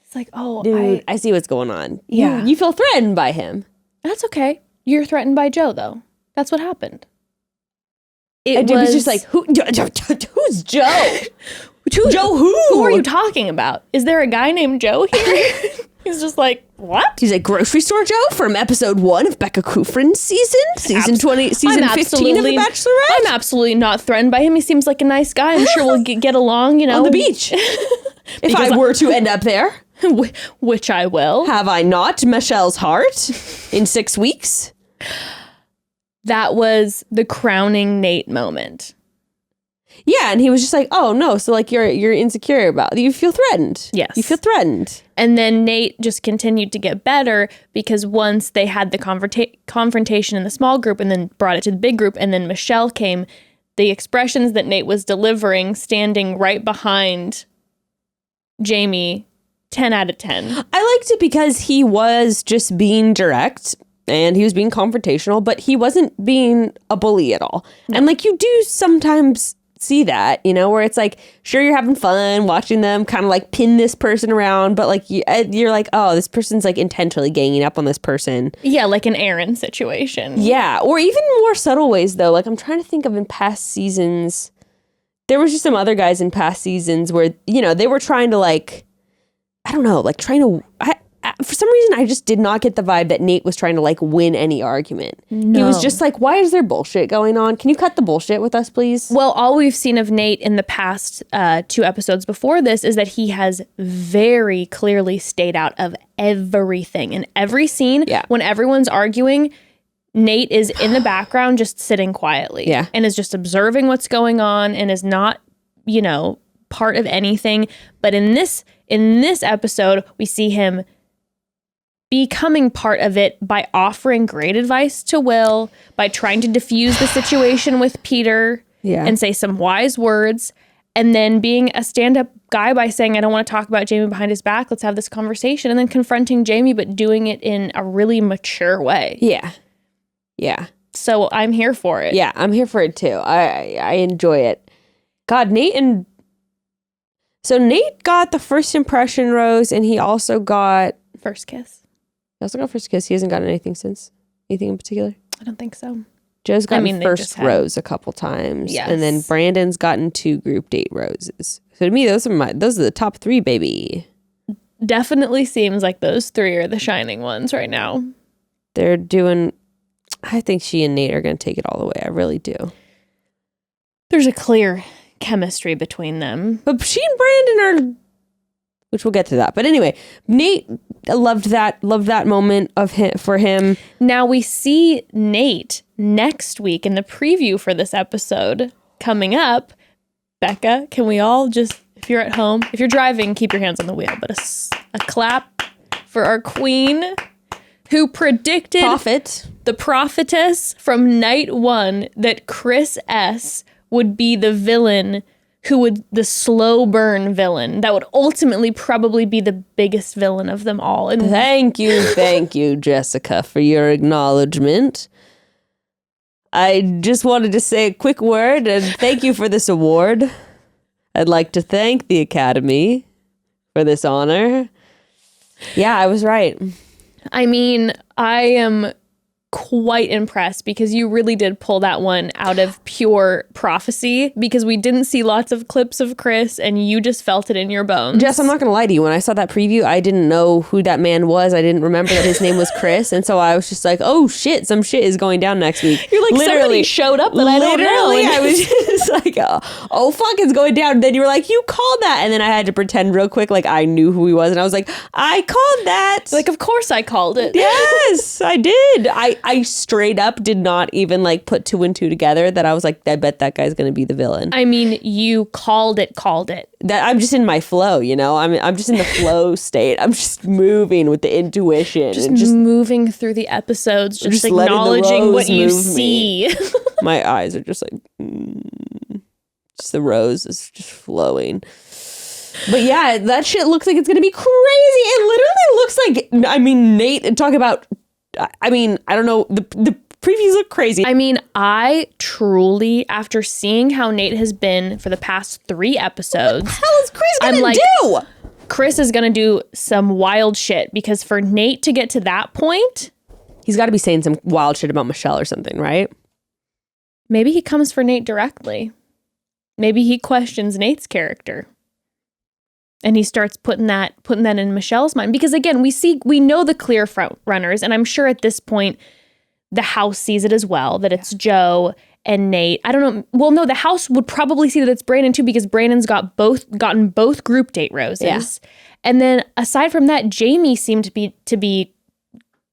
B: It's like, oh,
C: dude, I see what's going on.
B: Yeah.
C: You feel threatened by him.
B: That's okay. You're threatened by Joe, though. That's what happened.
C: It was just like, who's Joe? Joe who?
B: Who are you talking about? Is there a guy named Joe here? He's just like, what?
C: He's like, grocery store Joe from episode 1 of Becca Kufrin's season 20, season 15 of The Bachelorette.
B: I'm absolutely not threatened by him. He seems like a nice guy. I'm sure we'll get along,
C: on the beach. If I were to end up there.
B: Which I will.
C: Have I not Michelle's heart in 6 weeks?
B: That was the crowning Nayte moment.
C: Yeah, and he was just like, "Oh no, so like you're insecure about you feel threatened."
B: Yes.
C: You feel threatened.
B: And then Nayte just continued to get better because once they had the confrontation in the small group and then brought it to the big group and then Michelle came, the expressions that Nayte was delivering standing right behind Jamie, 10 out of 10.
C: I liked it because he was just being direct and he was being confrontational, but he wasn't being a bully at all. No. And like you do sometimes see that, you know, where it's like, sure, you're having fun watching them kind of like pin this person around, but like you're like, oh, this person's like intentionally ganging up on this person.
B: Yeah, like an Aaron situation.
C: Yeah, or even more subtle ways though. Like I'm trying to think of in past seasons, there was just some other guys in past seasons where, you know, they were trying to like, I don't know, like trying to, for some reason, I just did not get the vibe that Nayte was trying to like win any argument. No. He was just like, why is there bullshit going on? Can you cut the bullshit with us, please?
B: Well, all we've seen of Nayte in the past 2 episodes before this is that he has very clearly stayed out of everything. In every scene, when everyone's arguing, Nayte is in the background just sitting quietly.
C: Yeah.
B: And is just observing what's going on and is not, you know, part of anything. But in this episode, we see him becoming part of it by offering great advice to Will, by trying to diffuse the situation with Peter and say some wise words, and then being a stand-up guy by saying, I don't want to talk about Jamie behind his back, let's have this conversation, and then confronting Jamie, but doing it in a really mature way.
C: Yeah. Yeah.
B: So I'm here for it.
C: Yeah, I'm here for it too. I enjoy it. God, Nayte got the first impression rose, and he also got...
B: First kiss.
C: He also got first kiss. He hasn't gotten anything since. Anything in particular?
B: I don't think so.
C: Joe's gotten first rose a couple times.
B: Yes.
C: And then Brandon's gotten 2 group date roses. So to me, those are the top 3, baby.
B: Definitely seems like those 3 are the shining ones right now.
C: They're doing... I think she and Nayte are going to take it all the way. I really do.
B: There's a clear chemistry between them.
C: But she and Brandon are... Which we'll get to that. But anyway, Nayte loved that moment for him.
B: Now we see Nayte next week in the preview for this episode coming up. Becca, can we all just, if you're at home, if you're driving, keep your hands on the wheel, but a clap for our queen who predicted the prophetess from night 1 that Chris S. would be the villain the slow burn villain that would ultimately probably be the biggest villain of them all. And
C: thank you, Jessica, for your acknowledgement. I just wanted to say a quick word and thank you for this award. I'd like to thank the Academy for this honor. Yeah, I was right.
B: I mean, I am quite impressed because you really did pull that one out of pure prophecy, because we didn't see lots of clips of Chris and you just felt it in your bones.
C: Jess, I'm not gonna lie to you, when I saw that preview, I didn't know who that man was. I didn't remember that his name was Chris, and so I was just like, oh shit, some shit is going down next week.
B: You're like, literally, somebody showed up that I don't know.
C: I was just like, oh fuck, it's going down. And then you were like, you called that, and then I had to pretend real quick like I knew who he was, and I was like, I called that.
B: Like, of course I called it.
C: Yes, I did. I straight up did not even like put 2 and 2 together that I was like, I bet that guy's gonna be the villain.
B: I mean, you called it.
C: That I'm just in my flow, you know? I'm just in the flow state. I'm just moving with the intuition.
B: Just moving through the episodes, just acknowledging what you see.
C: My eyes are just like, just the rose is just flowing. But yeah, that shit looks like it's gonna be crazy. It literally looks like, I mean, Nayte, talk about, I mean, I don't know, the previews look crazy.
B: I mean, I truly, after seeing how Nayte has been for the past 3 episodes,
C: what the hell is Chris gonna do?
B: Chris is gonna do some wild shit, because for Nayte to get to that point,
C: he's got to be saying some wild shit about Michelle or something, right?
B: Maybe he comes for Nayte directly. Maybe he questions Nate's character. And he starts putting that in Michelle's mind. Because again, we know the clear front runners, and I'm sure at this point the house sees it as well, that it's Joe and Nayte. I don't know. Well, no, the house would probably see that it's Brandon too, because Brandon's gotten both group date roses. Yeah. And then aside from that, Jamie seemed to be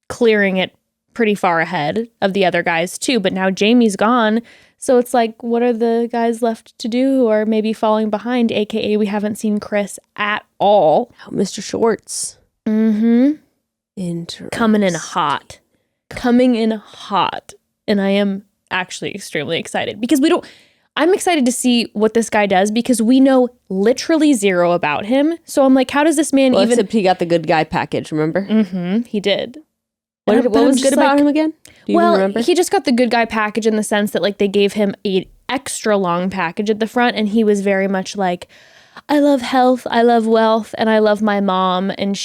B: clearing it pretty far ahead of the other guys too, but now Jamie's gone. So it's like, what are the guys left to do who are maybe falling behind? AKA we haven't seen Chris at all.
C: Oh, Mr. Schwartz.
B: Mm-hmm.
C: Interesting.
B: Coming in hot. And I am actually extremely excited because I'm excited to see what this guy does because we know literally zero about him. So I'm like, how does this man even...
C: Except he got the good guy package, remember?
B: Mm-hmm, he did.
C: What was good about him again? Do you even remember?
B: He just got the good guy package in the sense that like they gave him an extra long package at the front and he was very much like, I love health, I love wealth, and I love my mom. And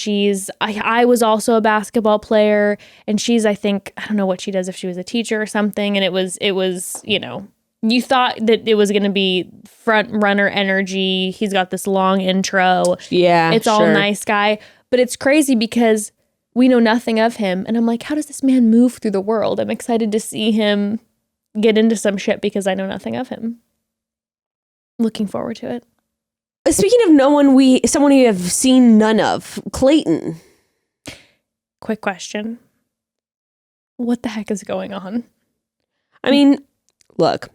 B: I was also a basketball player and she's, I think, I don't know what she does, if she was a teacher or something. And it was, you know, you thought that it was going to be front runner energy. He's got this long intro.
C: Yeah,
B: it's all nice guy. But it's crazy because we know nothing of him. And I'm like, how does this man move through the world? I'm excited to see him get into some shit because I know nothing of him. Looking forward to it.
C: Speaking of someone we have seen none of, Clayton.
B: Quick question. What the heck is going on?
C: I mean, look,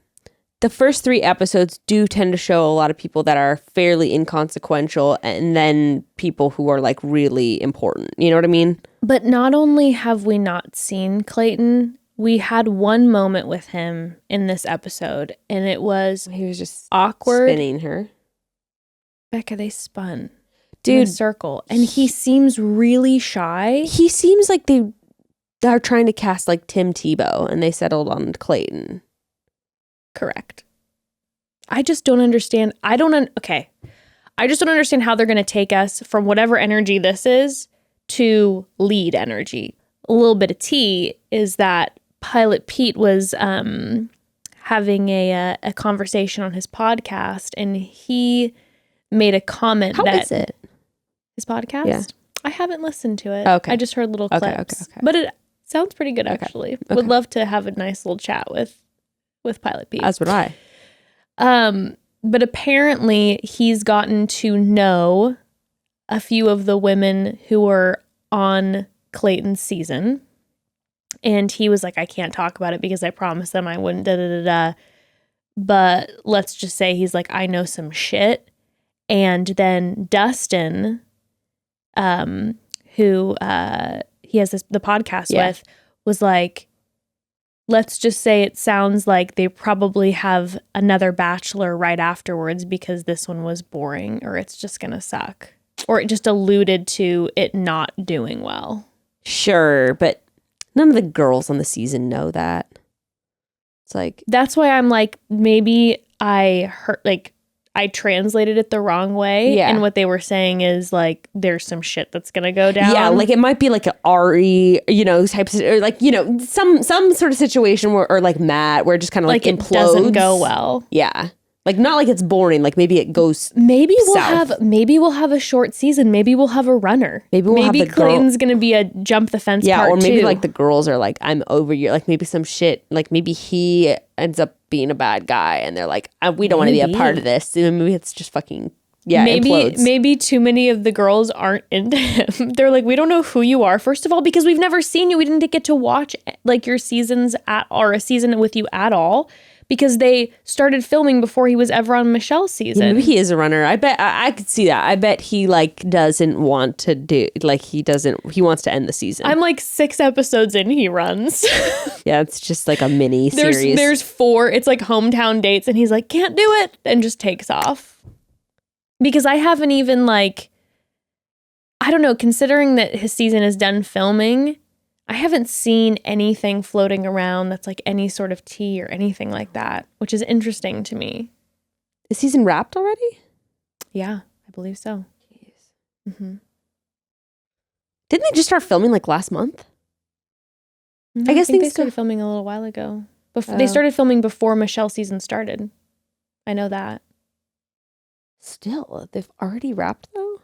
C: the first 3 episodes do tend to show a lot of people that are fairly inconsequential and then people who are like really important. You know what I mean?
B: But not only have we not seen Clayton, we had one moment with him in this episode and it was
C: he was just
B: awkward.
C: Spinning her.
B: Becca, they spun in a circle and he seems really shy.
C: He seems like they are trying to cast like Tim Tebow and they settled on Clayton.
B: Correct. I just don't understand. I just don't understand how they're going to take us from whatever energy this is to lead energy. A little bit of tea is that Pilot Pete was having a conversation on his podcast and he made a comment
C: How is it?
B: His podcast?
C: Yeah.
B: I haven't listened to it.
C: Okay.
B: I just heard little clips.
C: Okay.
B: But it sounds pretty good, actually.
C: Okay.
B: Would love to have a nice little chat with Pilot Pete.
C: As would I.
B: But apparently he's gotten to know a few of the women who were on Clayton's season. And he was like, I can't talk about it because I promised them I wouldn't, But let's just say he's like, I know some shit. And then Dustin, who he has the podcast with, was like, let's just say it sounds like they probably have another bachelor right afterwards because this one was boring or it's just going to suck. Or it just alluded to it not doing well.
C: Sure, but none of the girls on the season know that. It's like...
B: That's why I'm like, maybe I heard, like, I translated it the wrong way.
C: Yeah.
B: And what they were saying is like, there's some shit that's going to go down.
C: Yeah, like it might be like an Ari, type of, or like, some sort of situation where, or like Matt, where it just kind of like implodes.
B: It doesn't go well.
C: Yeah. Like not like it's boring. Like maybe it goes
B: Maybe we'll
C: south.
B: have a short season. Maybe we'll have a runner.
C: Maybe
B: Clayton's going to be a jump the fence part 2.
C: Or maybe like the girls are like, I'm over you. Like maybe some shit, like maybe he ends up being a bad guy and they're like, we don't want to be a part of this. And maybe it's just fucking, implodes.
B: Maybe too many of the girls aren't into him. They're like, we don't know who you are, first of all, because we've never seen you. We didn't get to watch like your seasons or a season with you at all. Because they started filming before he was ever on Michelle's season.
C: Yeah, maybe he is a runner. I bet I could see that. I bet he like doesn't want to do he wants to end the season.
B: I'm like 6 episodes in, he runs.
C: Yeah, it's just like a mini series.
B: There's 4. It's like hometown dates, and he's like, can't do it, and just takes off. Because I haven't even like, I don't know, considering that his season is done filming, I haven't seen anything floating around that's like any sort of tea or anything like that, which is interesting to me.
C: Is season wrapped already?
B: Yeah, I believe so.
C: Jeez.
B: Mm-hmm.
C: Didn't they just start filming like last month?
B: I guess they started filming a little while ago. They started filming before Michelle's season started. I know that.
C: Still, they've already wrapped though?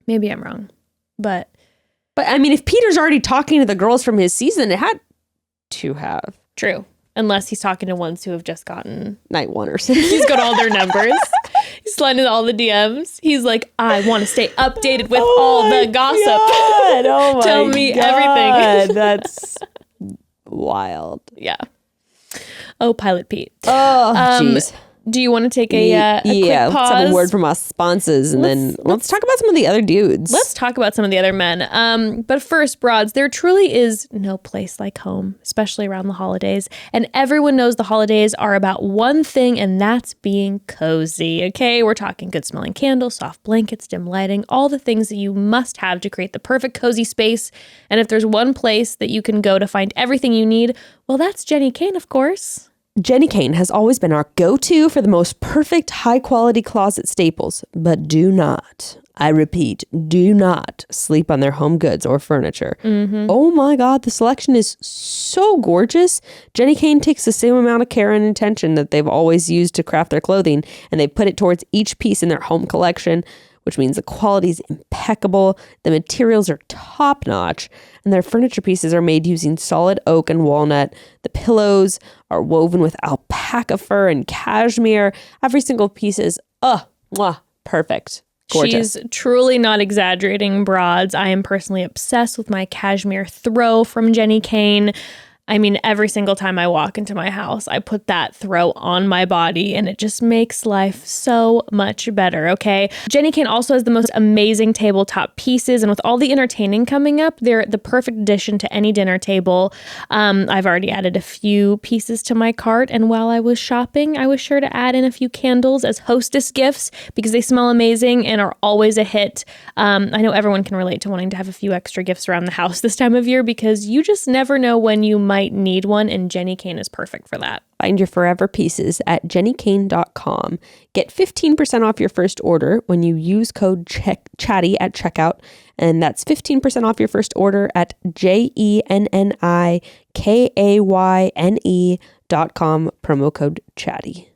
B: Maybe I'm wrong, But
C: I mean, if Peter's already talking to the girls from his season, it had to have.
B: True. Unless he's talking to ones who have just gotten
C: night 1 or something.
B: He's got all their numbers. He's sliding all the DMs. He's like, I want to stay updated with all the gossip.
C: God. Oh my
B: Tell me
C: God.
B: everything.
C: Wild.
B: Yeah. Oh, Pilot Pete.
C: Oh, jeez.
B: Do you want to take a quick pause?
C: Let's have a word from our sponsors, and then let's talk about some of the other dudes.
B: Let's talk about some of the other men. But first, broads, there truly is no place like home, especially around the holidays. And everyone knows the holidays are about one thing, and that's being cozy, okay? We're talking good-smelling candles, soft blankets, dim lighting, all the things that you must have to create the perfect cozy space. And if there's one place that you can go to find everything you need, well, that's Jenni Kayne, of course.
C: Jenni Kayne has always been our go-to for the most perfect high-quality closet staples, but do not, I repeat, do not sleep on their home goods or furniture. Oh my God, the selection is so gorgeous. Jenni Kayne takes the same amount of care and attention that they've always used to craft their clothing, and they put it towards each piece in their home collection, which means the quality is impeccable, the materials are top-notch, and their furniture pieces are made using solid oak and walnut. The pillows are woven with alpaca fur and cashmere. Every single piece is, perfect. Gorgeous.
B: She's truly not exaggerating, broads. I am personally obsessed with my cashmere throw from Jenni Kayne. I mean, every single time I walk into my house, I put that throw on my body and it just makes life so much better, okay? Jenni Kayne also has the most amazing tabletop pieces, and with all the entertaining coming up, they're the perfect addition to any dinner table. I've already added a few pieces to my cart, and while I was shopping, I was sure to add in a few candles as hostess gifts because they smell amazing and are always a hit. I know everyone can relate to wanting to have a few extra gifts around the house this time of year because you just never know when you might need one, and Jenni Kayne is perfect for that.
C: Find your forever pieces at jennikayne.com. Get 15% off your first order when you use code chatty at checkout, and that's 15% off your first order at jennikayne.com, promo code chatty.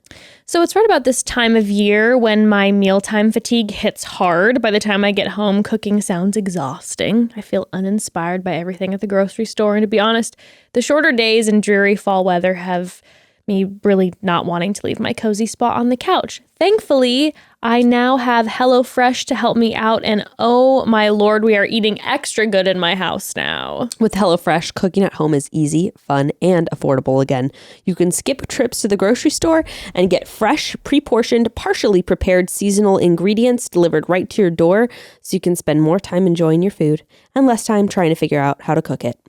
B: So it's right about this time of year when my mealtime fatigue hits hard. By the time I get home, cooking sounds exhausting. I feel uninspired by everything at the grocery store. And to be honest, the shorter days and dreary fall weather have me really not wanting to leave my cozy spot on the couch. Thankfully, I now have HelloFresh to help me out, and oh my Lord, we are eating extra good in my house now.
C: With HelloFresh, cooking at home is easy, fun, and affordable again. You can skip trips to the grocery store and get fresh, pre-portioned, partially prepared seasonal ingredients delivered right to your door, so you can spend more time enjoying your food and less time trying to figure out how to cook it.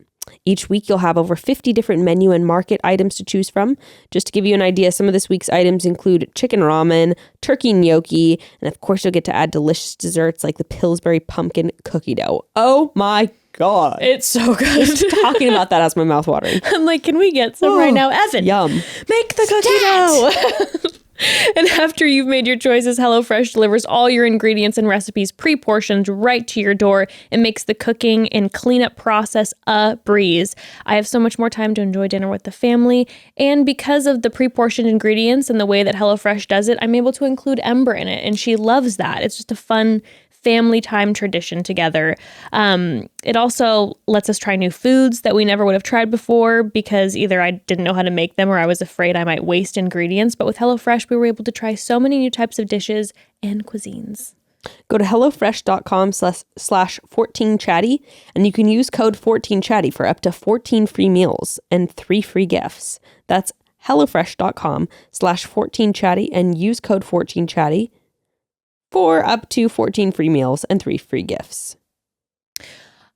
C: Each week, you'll have over 50 different menu and market items to choose from. Just to give you an idea, some of this week's items include chicken ramen, turkey gnocchi, and of course, you'll get to add delicious desserts like the Pillsbury pumpkin cookie dough. Oh my God.
B: It's so good.
C: Just talking about that has my mouth watering.
B: I'm like, can we get some right now? Evan,
C: yum.
B: Make the cookie dough. And after you've made your choices, HelloFresh delivers all your ingredients and recipes pre-portioned right to your door. It makes the cooking and cleanup process a breeze. I have so much more time to enjoy dinner with the family. And because of the pre-portioned ingredients and the way that HelloFresh does it, I'm able to include Ember in it. And she loves that. It's just a fun family time tradition together. It also lets us try new foods that we never would have tried before because either I didn't know how to make them or I was afraid I might waste ingredients. But with HelloFresh, we were able to try so many new types of dishes and cuisines.
C: Go to HelloFresh.com/14chatty and you can use code 14chatty for up to 14 free meals and 3 free gifts. That's HelloFresh.com/14chatty and use code 14chatty for up to 14 free meals and 3 free gifts.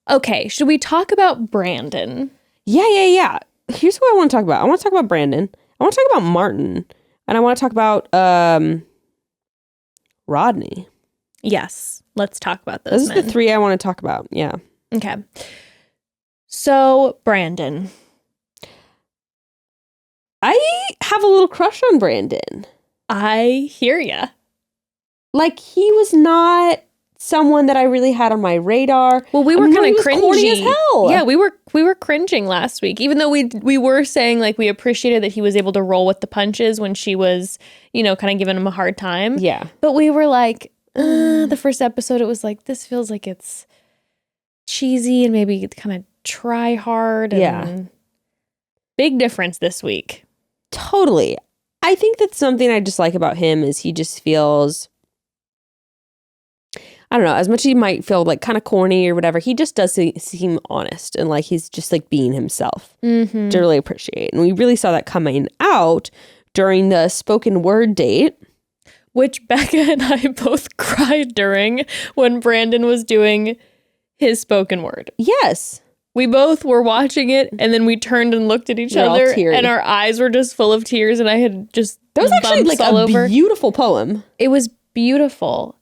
B: Okay, should we talk about Brandon?
C: Yeah. Here's what I want to talk about. I want to talk about Brandon. I want to talk about Martin. And I want to talk about Rodney.
B: Yes, let's talk about those
C: Those are the 3 I want to talk about. Yeah.
B: Okay. So, Brandon.
C: I have a little crush on Brandon.
B: I hear ya.
C: Like, he was not someone that I really had on my radar.
B: Well, we were kind of cringy.
C: Corny as hell.
B: Yeah, we were cringing last week, even though we were saying like we appreciated that he was able to roll with the punches when she was, kind of giving him a hard time.
C: Yeah.
B: But we were like, the first episode, it was like, this feels like it's cheesy and maybe kind of try hard. And big difference this week.
C: Totally. I think that something I just like about him is he just feels, I don't know, as much as he might feel like kind of corny or whatever, he just does seem honest and like he's just like being himself, which I really appreciate. And we really saw that coming out during the spoken word date.
B: Which Becca and I both cried during when Brandon was doing his spoken word.
C: Yes.
B: We both were watching it, and then we turned and looked at each other, and our eyes were just full of tears, and I had just
C: that was actually like a beautiful poem.
B: It was beautiful.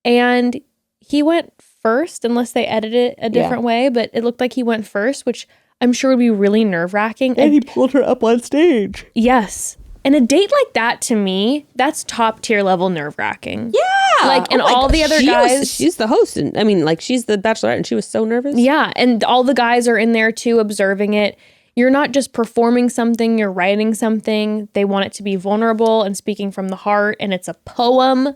B: And he went first, unless they edited it a different way, but it looked like he went first, which I'm sure would be really nerve-wracking.
C: And he pulled her up on stage.
B: Yes. And a date like that, to me, that's top-tier level nerve-wracking.
C: Yeah!
B: Like, and all the other guys...
C: she's the host. And I mean, like, she's the bachelorette, and she was so nervous.
B: Yeah, and all the guys are in there, too, observing it. You're not just performing something, you're writing something. They want it to be vulnerable and speaking from the heart, and it's a poem.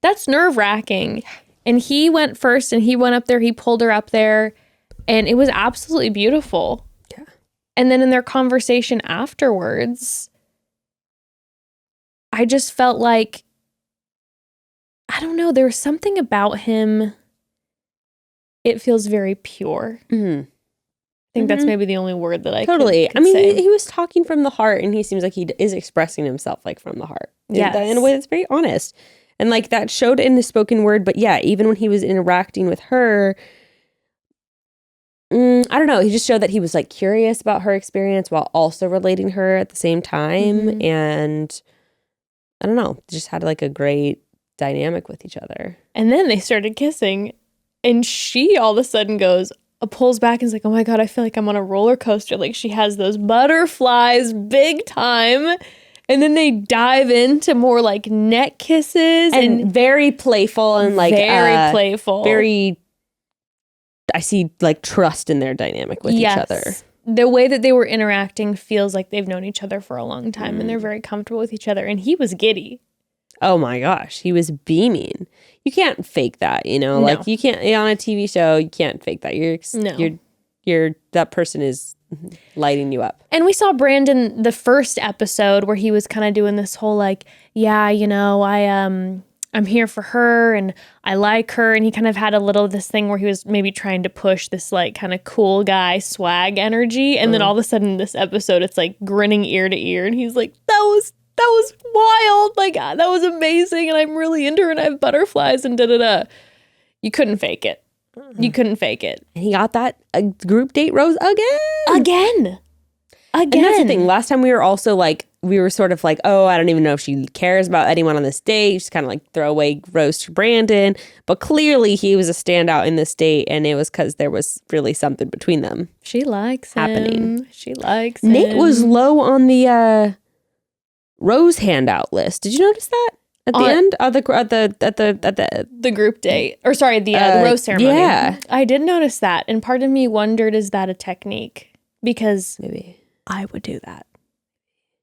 B: That's nerve-wracking. And he went first, and he went up there, he pulled her up there, and it was absolutely beautiful.
C: Yeah.
B: And then in their conversation afterwards, I just felt like, I don't know, there was something about him, it feels very pure.
C: Mm-hmm.
B: I think that's maybe the only word that I
C: totally.
B: could say.
C: He was talking from the heart, and he seems like he is expressing himself like from the heart.
B: Yes.
C: In a way that's very honest. And like that showed in the spoken word, but yeah, even when he was interacting with her, I don't know, he just showed that he was like curious about her experience while also relating her at the same time. And I don't know, just had like a great dynamic with each other.
B: And then they started kissing, and she all of a sudden pulls back and is like, oh my God, I feel like I'm on a roller coaster. Like she has those butterflies big time. And then they dive into more like neck kisses
C: and very playful and like
B: very playful.
C: I see like trust in their dynamic with each other.
B: The way that they were interacting feels like they've known each other for a long time and they're very comfortable with each other. And he was giddy.
C: Oh my gosh, he was beaming. You can't fake that, you know?
B: No.
C: Like you can't on a TV show, you can't fake that. You're that person is lighting you up.
B: And we saw Brandon the first episode where he was kind of doing this whole like, yeah, you know, I'm here for her and I like her. And he kind of had a little of this thing where he was maybe trying to push this like kind of cool guy swag energy. And then all of a sudden in this episode, it's like grinning ear to ear. And he's like, that was wild. Like, that was amazing. And I'm really into her and I have butterflies and da-da-da. You couldn't fake it. You couldn't fake it.
C: And he got that group date rose again. And that's the thing. Last time we were also like, we were sort of like, oh, I don't even know if she cares about anyone on this date. Just kind of like throw away rose to Brandon. But clearly he was a standout in this date. And it was because there was really something between them.
B: She likes
C: happening.
B: him. She likes him.
C: Nayte was low on the rose handout list. Did you notice that? At the end of
B: the group date, or sorry, the rose ceremony.
C: Yeah,
B: I did notice that, and part of me wondered, is that a technique? Because
C: maybe
B: I would do that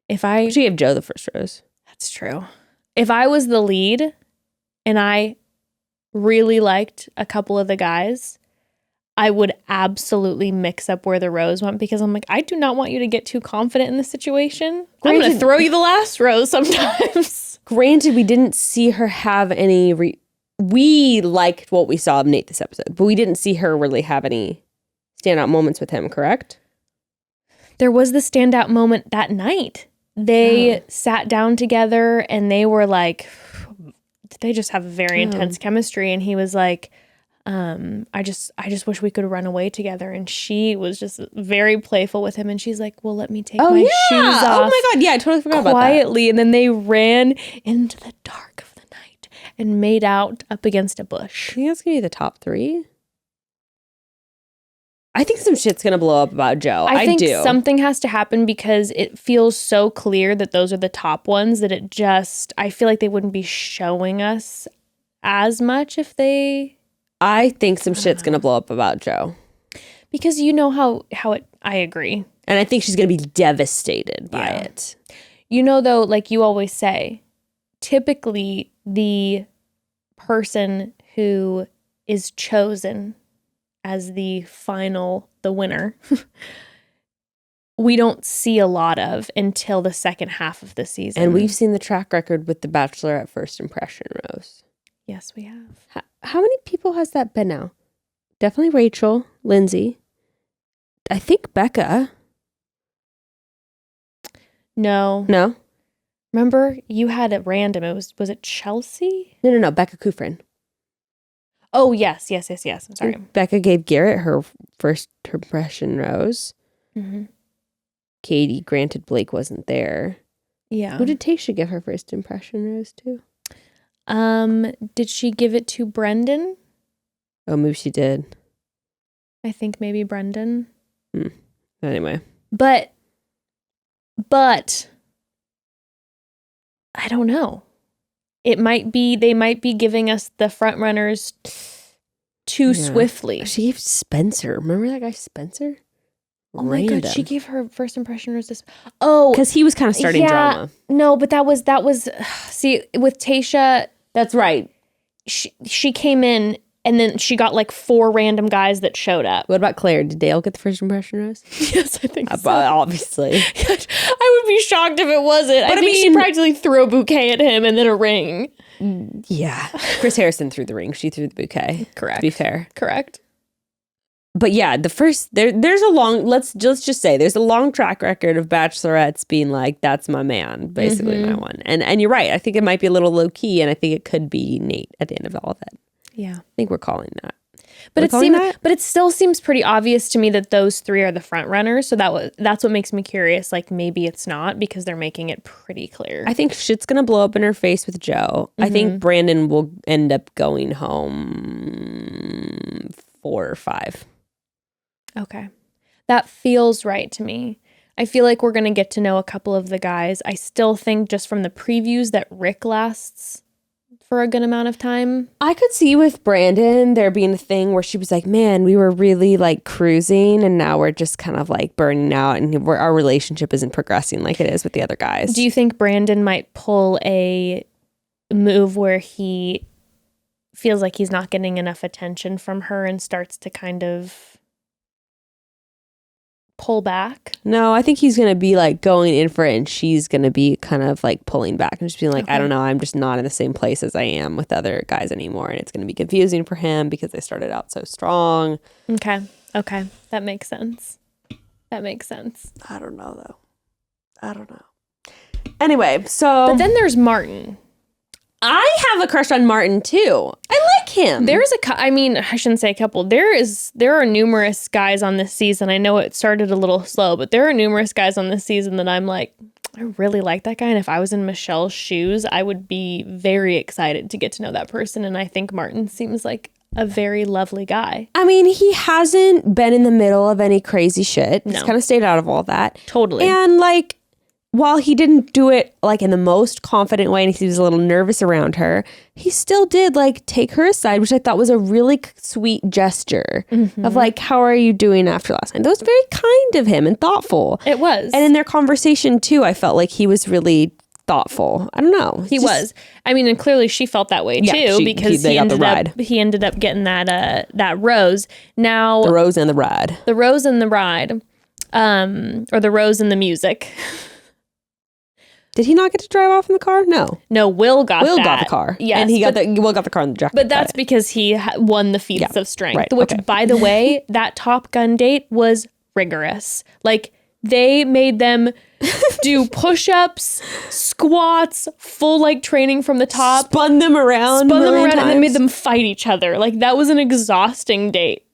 C: she gave Joe the first rose.
B: That's true. If I was the lead, and I really liked a couple of the guys, I would absolutely mix up where the rose went because I'm like, I do not want you to get too confident in the situation. I'm going to throw you the last rose sometimes.
C: Granted, we didn't see her have any... we liked what we saw of Nayte this episode, but we didn't see her really have any standout moments with him, correct?
B: There was the standout moment that night. They sat down together and they were like... they just have very intense chemistry. And he was like... I just wish we could run away together. And she was just very playful with him. And she's like, well, let me take my shoes off.
C: Oh my God. Yeah, I totally forgot about that.
B: Quietly. And then they ran into the dark of the night and made out up against a bush.
C: I think that's going to be the top 3. I think some shit's going to blow up about Joe. I think
B: something has to happen because it feels so clear that those are the top ones that I feel like they wouldn't be showing us as much if they...
C: I think some shit's going to blow up about Joe.
B: Because you know how I agree.
C: And I think she's going to be devastated by it.
B: You know, though, like you always say, typically the person who is chosen as the winner, we don't see a lot of until the second half of the season.
C: And we've seen the track record with the Bachelor at First Impression, Rose.
B: Yes, we have.
C: How many people has that been now? Definitely Rachel, Lindsay. I think Becca.
B: No. Remember, you had it random. Was it Chelsea?
C: No. Becca Kufrin.
B: Oh, yes. I'm sorry.
C: Becca gave Garrett her first impression rose.
B: Mm-hmm.
C: Katie, granted Blake wasn't there.
B: Yeah.
C: Who did Tayshia give her first impression rose to?
B: Did she give it to Brendan?
C: Oh, maybe she did.
B: I think maybe Brendan.
C: Anyway.
B: But I don't know. They might be giving us the front runners too swiftly.
C: She gave Spencer. Remember that guy Spencer?
B: Oh my God, she gave her first impression rose. Oh,
C: because he was kind of starting drama.
B: No, but that was see, with Tayshia.
C: That's right.
B: She came in and then she got like 4 random guys that showed up.
C: What about Claire? Did Dale get the first impression rose?
B: Yes, I think so.
C: Obviously.
B: I would be shocked if it wasn't. But I think she practically threw a bouquet at him and then a ring.
C: Yeah. Chris Harrison threw the ring. She threw the bouquet.
B: Correct.
C: To be fair.
B: Correct.
C: But yeah, the first there's a long let's just say there's a long track record of bachelorettes being like, that's my man, basically my one. And you're right. I think it might be a little low key, and I think it could be Nayte at the end of all of it.
B: Yeah.
C: I think we're calling that.
B: But it still seems pretty obvious to me that those 3 are the front runners. So that's what makes me curious. Like maybe it's not, because they're making it pretty clear.
C: I think shit's gonna blow up in her face with Joe. I think Brandon will end up going home 4 or 5.
B: Okay. That feels right to me. I feel like we're going to get to know a couple of the guys. I still think just from the previews that Rick lasts for a good amount of time.
C: I could see with Brandon there being a thing where she was like, man, we were really like cruising and now we're just kind of like burning out and our relationship isn't progressing like it is with the other guys.
B: Do you think Brandon might pull a move where he feels like he's not getting enough attention from her and starts to kind of pull back?
C: No, I think he's going to be like going in for it and she's going to be kind of like pulling back and just being like, I don't know, I'm just not in the same place as I am with other guys anymore. And it's going to be confusing for him because they started out so strong.
B: Okay. That makes sense. I don't know though. Anyway, so.
C: But then there's Martin. I have a crush on Martin too. I like him.
B: I shouldn't say a couple. There are numerous guys on this season. I know it started a little slow, but there are numerous guys on this season that I'm like, I really like that guy. And if I was in Michelle's shoes, I would be very excited to get to know that person. And I think Martin seems like a very lovely guy.
C: I mean, he hasn't been in the middle of any crazy shit.
B: No.
C: He's kind of stayed out of all that.
B: Totally.
C: And like, while he didn't do it like in the most confident way and he was a little nervous around her, he still did like take her aside, which I thought was a really sweet gesture of like, how are you doing after last night? That was very kind of him and thoughtful.
B: It was.
C: And in their conversation too, I felt like he was really thoughtful. I don't know.
B: He was. I mean, and clearly she felt that way too, because he ended up getting that rose. Now
C: the rose and the ride.
B: The rose and the ride. Or the rose and the music.
C: Did he not get to drive off in the car? No,
B: Will got
C: the car.
B: Yes,
C: and Will got the car in the jacket.
B: But that's because he won the feats of strength,
C: right,
B: which, by the way, that Top Gun date was rigorous. Like, they made them do push-ups, squats, full like training from the top.
C: Spun them around and
B: then made them fight each other. Like, that was an exhausting date.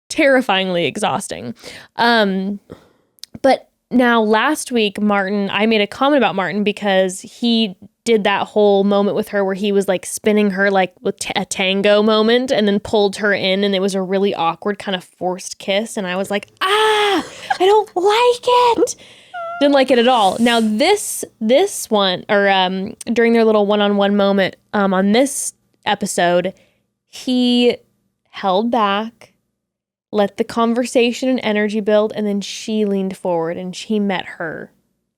B: Terrifyingly exhausting. But now, last week, I made a comment about Martin because he did that whole moment with her where he was like spinning her like with a tango moment and then pulled her in, and it was a really awkward kind of forced kiss. And I was like, I don't like it. Didn't like it at all. Now, this one, or during their little one-on-one moment on this episode, he held back, let the conversation and energy build, and then she leaned forward and he met her,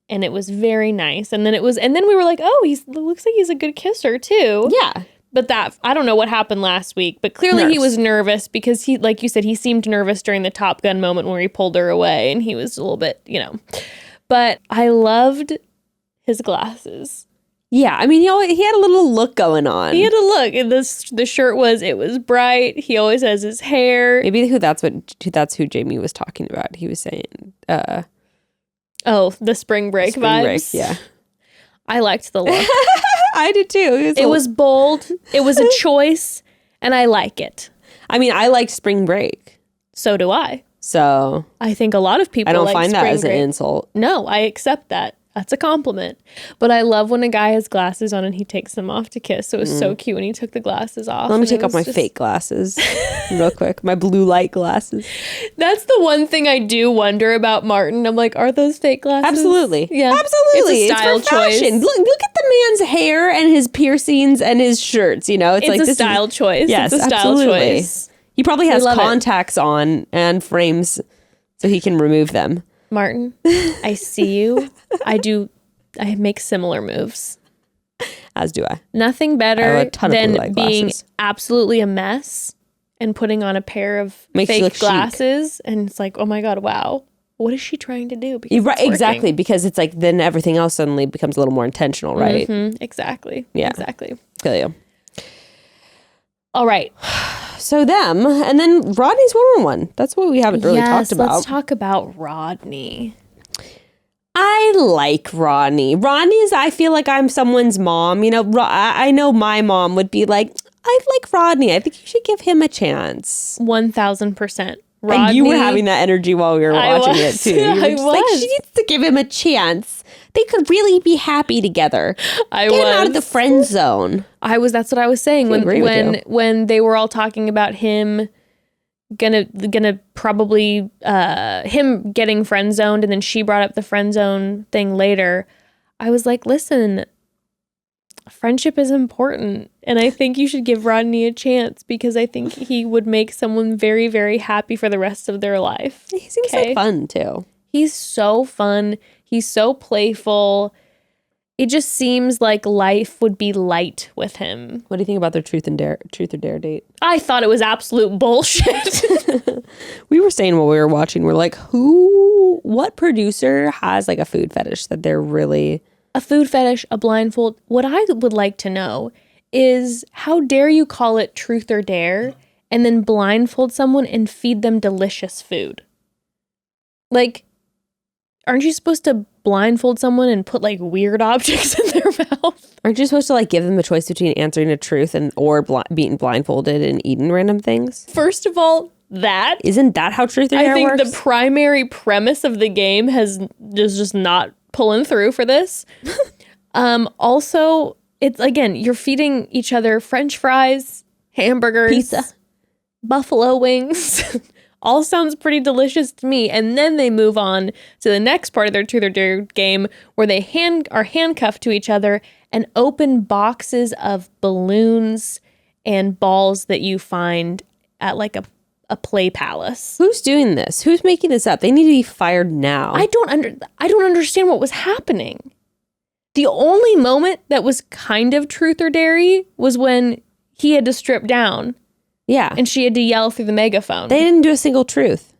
B: and it was very nice. And then we were like, oh, it looks like he's a good kisser too.
C: Yeah.
B: But I don't know what happened last week, but clearly he was nervous because he, like you said, he seemed nervous during the Top Gun moment where he pulled her away, and he was a little bit, But I loved his glasses.
C: Yeah, I mean, he had a little look going on.
B: He had a look, and the shirt was bright. He always has his hair.
C: Maybe that's who Jamie was talking about. He was saying,
B: the spring break
C: spring
B: vibes.
C: break, yeah.
B: I liked the look.
C: I did too.
B: It was bold. It was a choice, and I like it.
C: I mean, I liked spring break.
B: So do I.
C: So
B: I think a lot of people.
C: I don't
B: like
C: find that
B: spring
C: as
B: break.
C: an insult.
B: No, I accept that. That's a compliment. But I love when a guy has glasses on and he takes them off to kiss. So it was so cute when he took the glasses off.
C: Let me take off my fake glasses real quick. My blue light glasses.
B: That's the one thing I do wonder about Martin. I'm like, are those fake glasses?
C: Absolutely.
B: Yeah.
C: Absolutely.
B: It's a style
C: for fashion.
B: choice.
C: Look at the man's hair and his piercings and his shirts. You know,
B: It's
C: like
B: a
C: this
B: style choice.
C: Yes,
B: it's a style
C: absolutely.
B: choice.
C: He probably has
B: love it.
C: contacts on and frames so he can remove them.
B: Martin, I see you. I make similar moves.
C: As do I.
B: Nothing
C: I
B: better
C: have a ton of blue
B: than
C: light
B: being
C: glasses.
B: absolutely a mess and putting on a pair of
C: Makes you look
B: fake
C: chic.
B: glasses. And it's like, oh my God, wow. What is she trying to do? Because
C: Right,
B: it's working.
C: exactly, because it's like then everything else suddenly becomes a little more intentional, right?
B: Exactly.
C: Yeah.
B: Exactly.
C: Feel you.
B: All right.
C: So them, and then Rodney's one-on-one. That's what we haven't really talked about.
B: Let's talk about Rodney.
C: I like Rodney. I feel like I'm someone's mom. You know, I know my mom would be like, I like Rodney. I think you should give him a chance.
B: 1000%. Rodney,
C: And you were having that energy while we were watching it too. You were
B: I
C: just like,
B: was.
C: she needs to give him a chance. They could really be happy together.
B: I
C: Get
B: was.
C: him out of the friend zone.
B: That's what I was saying
C: agree with you.
B: when they were all talking about him gonna probably him getting friend zoned, and then she brought up the friend zone thing later. I was like, listen, friendship is important, and I think you should give Rodney a chance because I think he would make someone very, very happy for the rest of their life.
C: He seems like fun too.
B: He's so fun. He's so playful. It just seems like life would be light with him.
C: What do you think about their truth or dare date?
B: I thought it was absolute bullshit.
C: We were saying while we were watching, we're like, what producer has like a food fetish that they're really...
B: A food fetish, a blindfold. What I would like to know is how dare you call it truth or dare and then blindfold someone and feed them delicious food? Like, aren't you supposed to blindfold someone and put like weird objects in their mouth?
C: Aren't you supposed to like give them a choice between answering the truth or being blindfolded and eating random things?
B: First of all,
C: Isn't that how truth or dare
B: I think
C: works?
B: the primary premise of the game is just not pulling through for this. Also, it's again, you're feeding each other French fries, hamburgers,
C: Pizza,
B: buffalo wings. All sounds pretty delicious to me. And then they move on to the next part of their truth or dare game where they are handcuffed to each other and open boxes of balloons and balls that you find at like a play palace.
C: Who's doing this? Who's making this up? They need to be fired now.
B: I don't understand what was happening. The only moment that was kind of truth or dare was when he had to strip down.
C: Yeah.
B: And she had to yell through the megaphone.
C: They didn't do a single truth.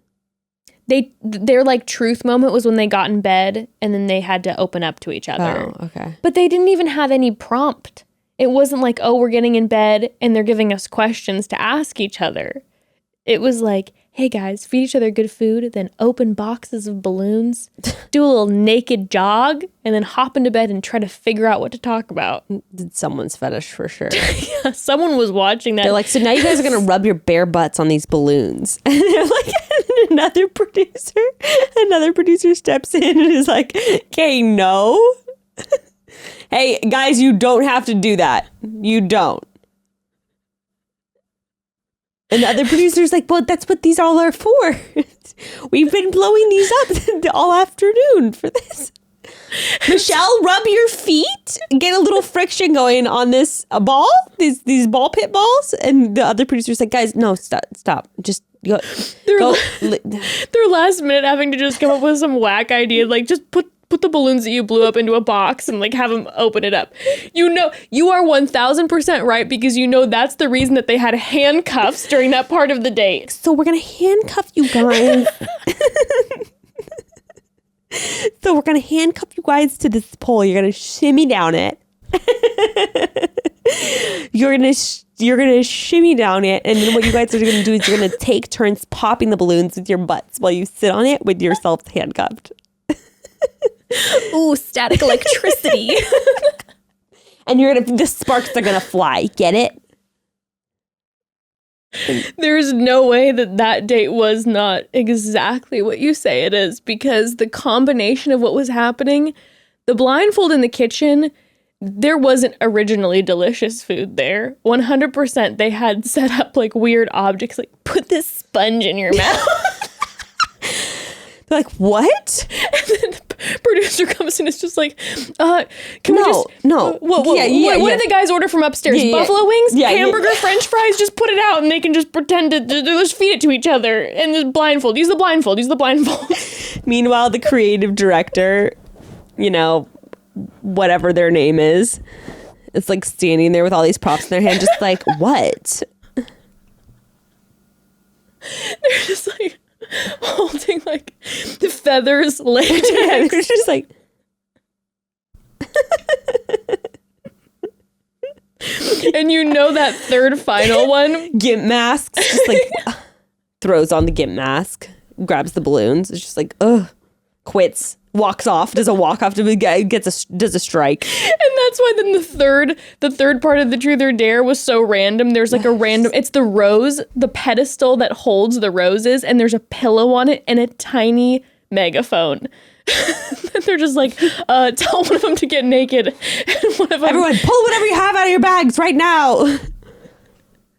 B: Their like truth moment was when they got in bed and then they had to open up to each other.
C: Oh, okay.
B: But they didn't even have any prompt. It wasn't like, oh, we're getting in bed and they're giving us questions to ask each other. It was like, hey guys, feed each other good food, then open boxes of balloons, do a little naked jog, and then hop into bed and try to figure out what to talk about.
C: Did someone's fetish for sure.
B: Yeah, someone was watching that.
C: They're like, so now you guys are going to rub your bare butts on these balloons. And they're like, another producer steps in and is like, okay, no. Hey, guys, you don't have to do that. You don't. And the other producer's like, well, that's what these all are for. We've been blowing these up all afternoon for this. Michelle, rub your feet, get a little friction going on this ball, these ball pit balls. And the other producer's like, guys, no, stop. Just go.
B: They're last minute having to just come up with some whack idea, like just put the balloons that you blew up into a box and like have them open it up. You know, you are 1000% right because you know that's the reason that they had handcuffs during that part of the date.
C: So we're going to handcuff you guys. So we're going to handcuff you guys to this pole. You're going to shimmy down it. You're gonna shimmy down it, and then what you guys are gonna do is you're gonna take turns popping the balloons with your butts while you sit on it with yourself handcuffed.
B: Ooh, static electricity.
C: And the sparks are gonna fly. Get it?
B: There's no way that date was not exactly what you say it is, because the combination of what was happening, the blindfold in the kitchen, there wasn't originally delicious food there. 100% they had set up like weird objects, like put this sponge in your mouth.
C: They're like, what?
B: And then the producer comes in, it's just like, can we just...
C: No.
B: What did the guys order from upstairs? Buffalo wings? Hamburger, French fries? Just put it out and they can just pretend to just feed it to each other. And the blindfold. Use the blindfold.
C: Meanwhile, the creative director, whatever their name is, it's like standing there with all these props in their hand, just like, what?
B: They're just like holding like the feathers latex.
C: Yeah, they're just like...
B: And that third final one,
C: gimp masks, just like throws on the gimp mask, grabs the balloons. It's just like, ugh, quits, walks off, does a walk off to the guy, does a strike.
B: And that's why then the third part of the Truth or Dare was so random. There's like it's the rose, the pedestal that holds the roses, and there's a pillow on it and a tiny megaphone. And they're just like, tell one of them to get naked. And one of them,
C: everyone, pull whatever you have out of your bags right now.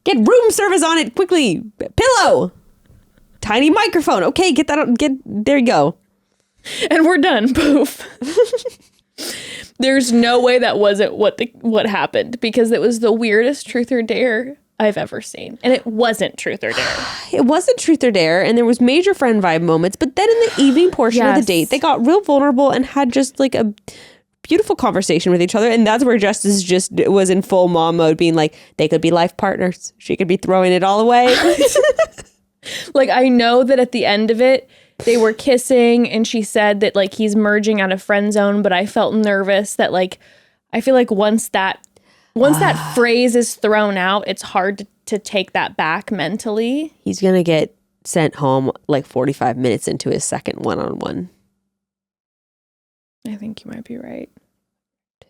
C: Get room service on it quickly. Pillow. Tiny microphone. Okay, get that. There you go.
B: And we're done. Poof. There's no way that wasn't what happened, because it was the weirdest Truth or Dare I've ever seen. And it wasn't Truth or Dare.
C: It wasn't Truth or Dare, and there was major friend vibe moments, but then in the evening portion of the date, they got real vulnerable and had just like a beautiful conversation with each other. And that's where Justice just was in full mom mode, being like, they could be life partners. She could be throwing it all away.
B: Like, I know that at the end of it, they were kissing, and she said that like he's merging out of friend zone, but I felt nervous that like, I feel like once that phrase is thrown out, it's hard to take that back mentally.
C: He's going to get sent home like 45 minutes into his second one-on-one.
B: I think you might be right.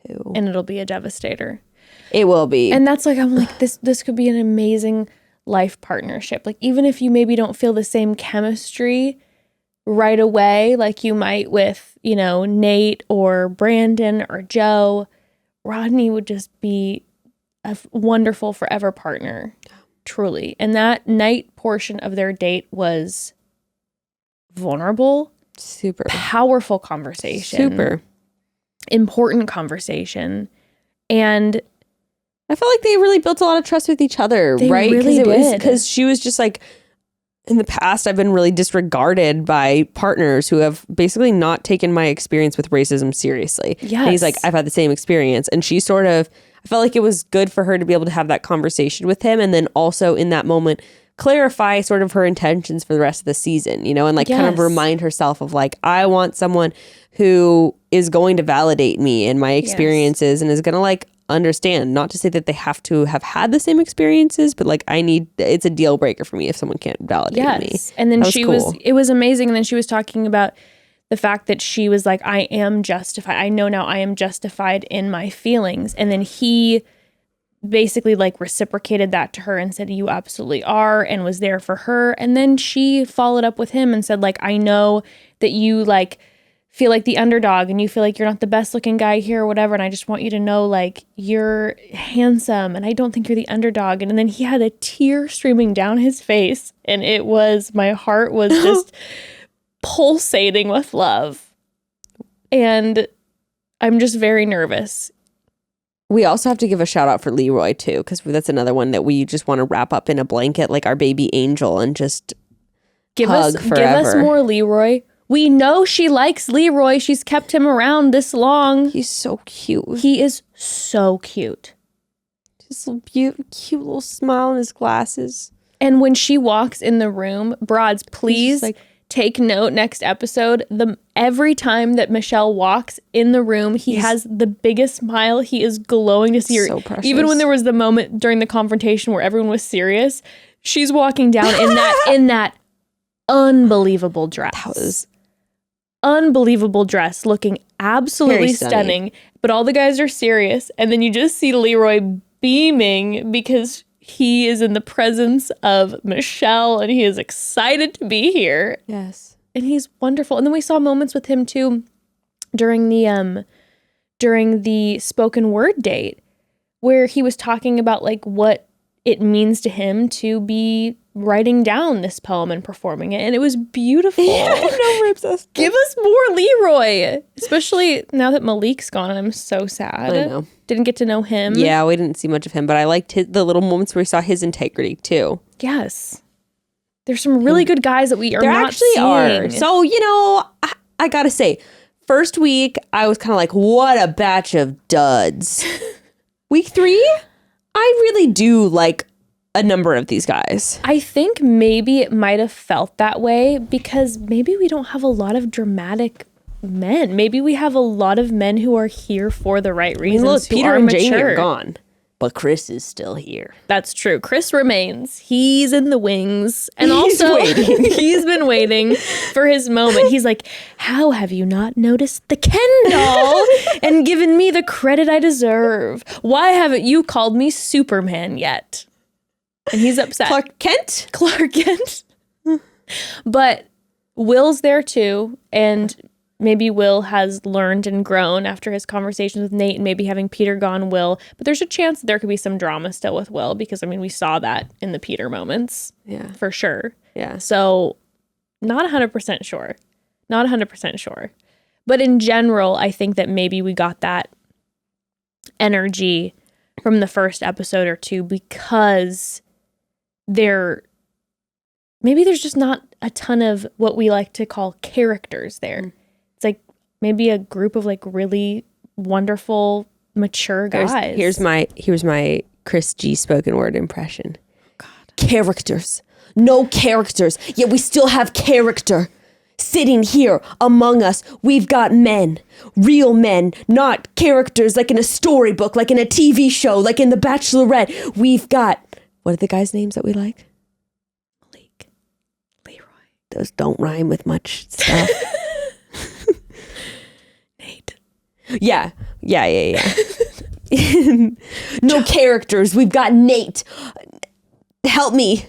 C: Too.
B: And it'll be a devastator.
C: It will be.
B: And that's like, I'm like, this could be an amazing life partnership. Like, even if you maybe don't feel the same chemistry right away, like you might with, Nayte or Brandon or Joe, Rodney would just be a wonderful forever partner, truly. And that night portion of their date was vulnerable,
C: super
B: powerful conversation,
C: super
B: important conversation. And
C: I felt like they really built a lot of trust with each other,
B: they
C: right?
B: Really did.
C: Because she was just like, in the past, I've been really disregarded by partners who have basically not taken my experience with racism seriously.
B: Yes.
C: And he's like, I've had the same experience. And she sort of, I felt like it was good for her to be able to have that conversation with him. And then also in that moment, clarify sort of her intentions for the rest of the season, and like kind of remind herself of like, I want someone who is going to validate me and my experiences and is going to like understand, not to say that they have to have had the same experiences, but like it's a deal breaker for me if someone can't validate me.
B: And then
C: it
B: was amazing. And then she was talking about the fact that she was like, I am justified. I know now I am justified in my feelings. And then he basically like reciprocated that to her and said, you absolutely are, and was there for her. And then she followed up with him and said, like, I know that you like feel like the underdog and you feel like you're not the best looking guy here or whatever. And I just want you to know, like, you're handsome and I don't think you're the underdog. And then he had a tear streaming down his face. And my heart was just pulsating with love. And I'm just very nervous.
C: We also have to give a shout out for Leroy too, because that's another one that we just want to wrap up in a blanket like our baby angel and just hug forever.
B: Give us more Leroy. We know she likes Leroy. She's kept him around this long.
C: He's so cute.
B: He is so cute.
C: Just a cute little smile in his glasses.
B: And when she walks in the room, broads, please take note next episode, every time that Michelle walks in the room, he has the biggest smile. He is glowing to see her.
C: So precious.
B: Even when there was the moment during the confrontation where everyone was serious, she's walking down in that unbelievable dress.
C: That was
B: unbelievable dress, looking absolutely stunning. But all the guys are serious, and then you just see Leroy beaming because he is in the presence of Michelle and he is excited to be here.
C: Yes.
B: And he's wonderful. And then we saw moments with him too during the spoken word date where he was talking about like what it means to him to be writing down this poem and performing it. And it was beautiful.
C: Yeah, I know, we're obsessed.
B: Give us more Leroy. Especially now that Malik's gone and I'm so sad.
C: I know.
B: Didn't get to know him.
C: Yeah, we didn't see much of him, but I liked the little moments where we saw his integrity too.
B: Yes. There's some really good guys that we are not seeing.
C: Are. So, you know, I gotta say, first week, I was kind of like, what a batch of duds. Week 3, I really do like a number of these guys.
B: I think maybe it might have felt that way because maybe we don't have a lot of dramatic men. Maybe we have a lot of men who are here for the right reasons.
C: Look,
B: who
C: Peter
B: are
C: and
B: mature.
C: Jamie are gone, but Chris is still here.
B: That's true. Chris remains. He's in the wings. And
C: He's
B: also,
C: waiting.
B: he's been waiting for his moment. He's like, how have you not noticed the Ken doll and given me the credit I deserve? Why haven't you called me Superman yet? And he's upset.
C: Clark Kent?
B: Clark Kent. But Will's there too. And maybe Will has learned and grown after his conversations with Nayte and maybe having Peter gone Will. But there's a chance that there could be some drama still with Will because, I mean, we saw that in the Peter moments.
C: Yeah.
B: For sure.
C: Yeah.
B: So not 100% sure. Not 100% sure. But in general, I think that maybe we got that energy from the first episode or two because maybe there's just not a ton of what we like to call characters there. It's like maybe a group of like really wonderful, mature guys.
C: Here's my Chris G spoken word impression.
B: God.
C: Characters. No characters. Yet we still have character. Sitting here among us, we've got men. Real men. Not characters like in a storybook, like in a TV show, like in The Bachelorette. We've got... What are the guys' names that we like?
B: Malik. Leroy.
C: Those don't rhyme with much stuff.
B: Nayte.
C: Yeah. No characters. We've got Nayte. Help me.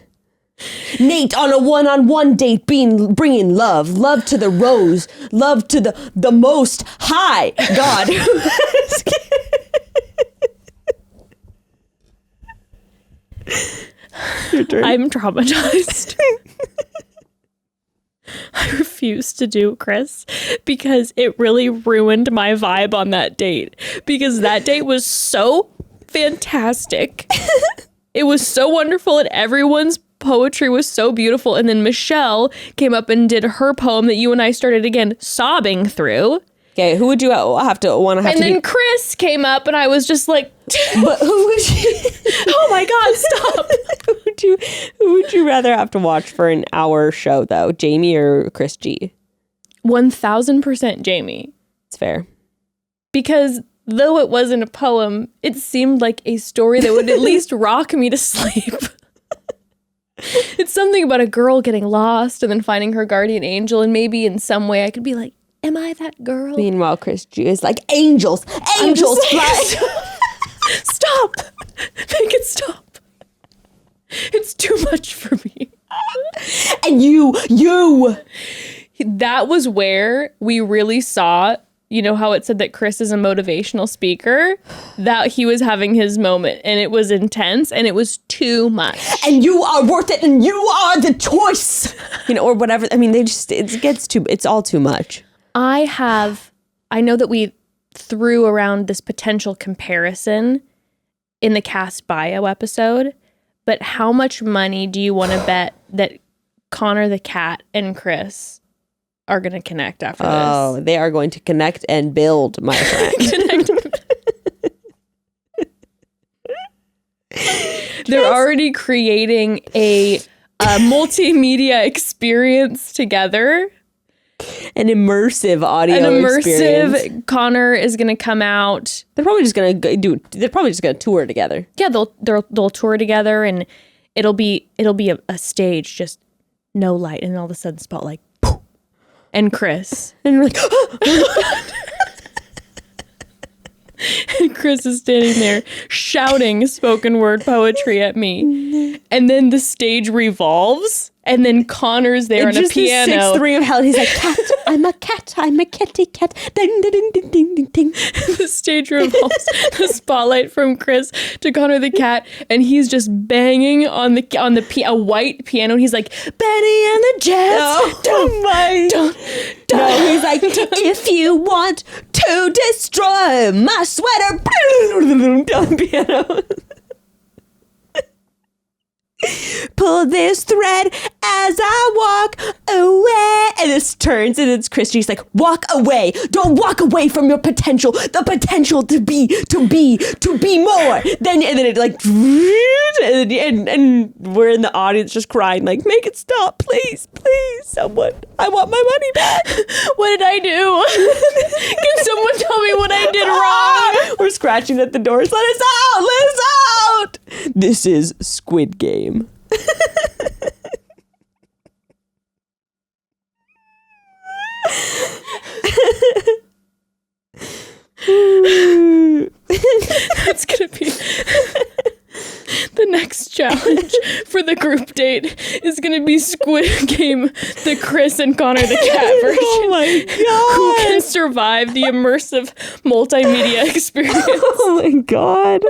C: Nayte on a one-on-one date bringing love to the rose, love to the most high God.
B: I'm traumatized. I refuse to do Chris because it really ruined my vibe on that date because that date was so fantastic. It was so wonderful and everyone's poetry was so beautiful. And then Michelle came up and did her poem that you and I started again sobbing through.
C: Okay, who would you want to
B: And then Chris came up and I was just like,
C: but who would you?
B: Oh my God, stop.
C: Who would you rather have to watch for an hour show though? Jamie or Chris G?
B: 1000% Jamie.
C: It's fair.
B: Because though it wasn't a poem, it seemed like a story that would at least rock me to sleep. It's something about a girl getting lost and then finding her guardian angel, and maybe in some way I could be like, am I that girl?
C: Meanwhile, Chris G is like, angels fly.
B: Stop. Make it stop. It's too much for me.
C: And you.
B: That was where we really saw, you know how it said that Chris is a motivational speaker? That he was having his moment and it was intense and it was too much.
C: And you are worth it and you are the choice. Or whatever. I mean, it's all too much.
B: I know that we threw around this potential comparison in the cast bio episode, but how much money do you want to bet that Connor the cat and Chris are going to connect after this?
C: Oh, they are going to connect and build, my friend.
B: They're already creating a multimedia experience together.
C: An immersive audio experience.
B: Connor is going to come out.
C: They're probably just going to tour together.
B: Yeah, they'll tour together, and it'll be a stage, just no light, and all of a sudden spotlight, poof, and Chris.
C: And we're like,
B: and Chris is standing there shouting spoken word poetry at me. And then the stage revolves, and then Connor's there on a piano.
C: The sixth ring of hell. He's like, cat, I'm a cat, I'm a kitty cat. Ding, ding, ding, ding, ding, ding, ding.
B: The stage revolves, the spotlight from Chris to Connor the cat, and he's just banging on a white piano. And he's like, Benny and the Jets.
C: No, he's like, if you want to destroy my sweater, on piano. Pull this thread as I walk away. And this turns and it's Christy. She's like, walk away. Don't walk away from your potential. The potential to be more. And then it like, and we're in the audience just crying, like, make it stop, please, someone. I want my money back.
B: What did I do? Can someone tell me what I did wrong?
C: We're scratching at the doors. Let us out. This is Squid Game.
B: That's gonna be the next challenge for the group date is gonna be Squid Game, the Chris and Connor the cat version.
C: Oh my god!
B: Who can survive the immersive multimedia experience?
C: Oh my god!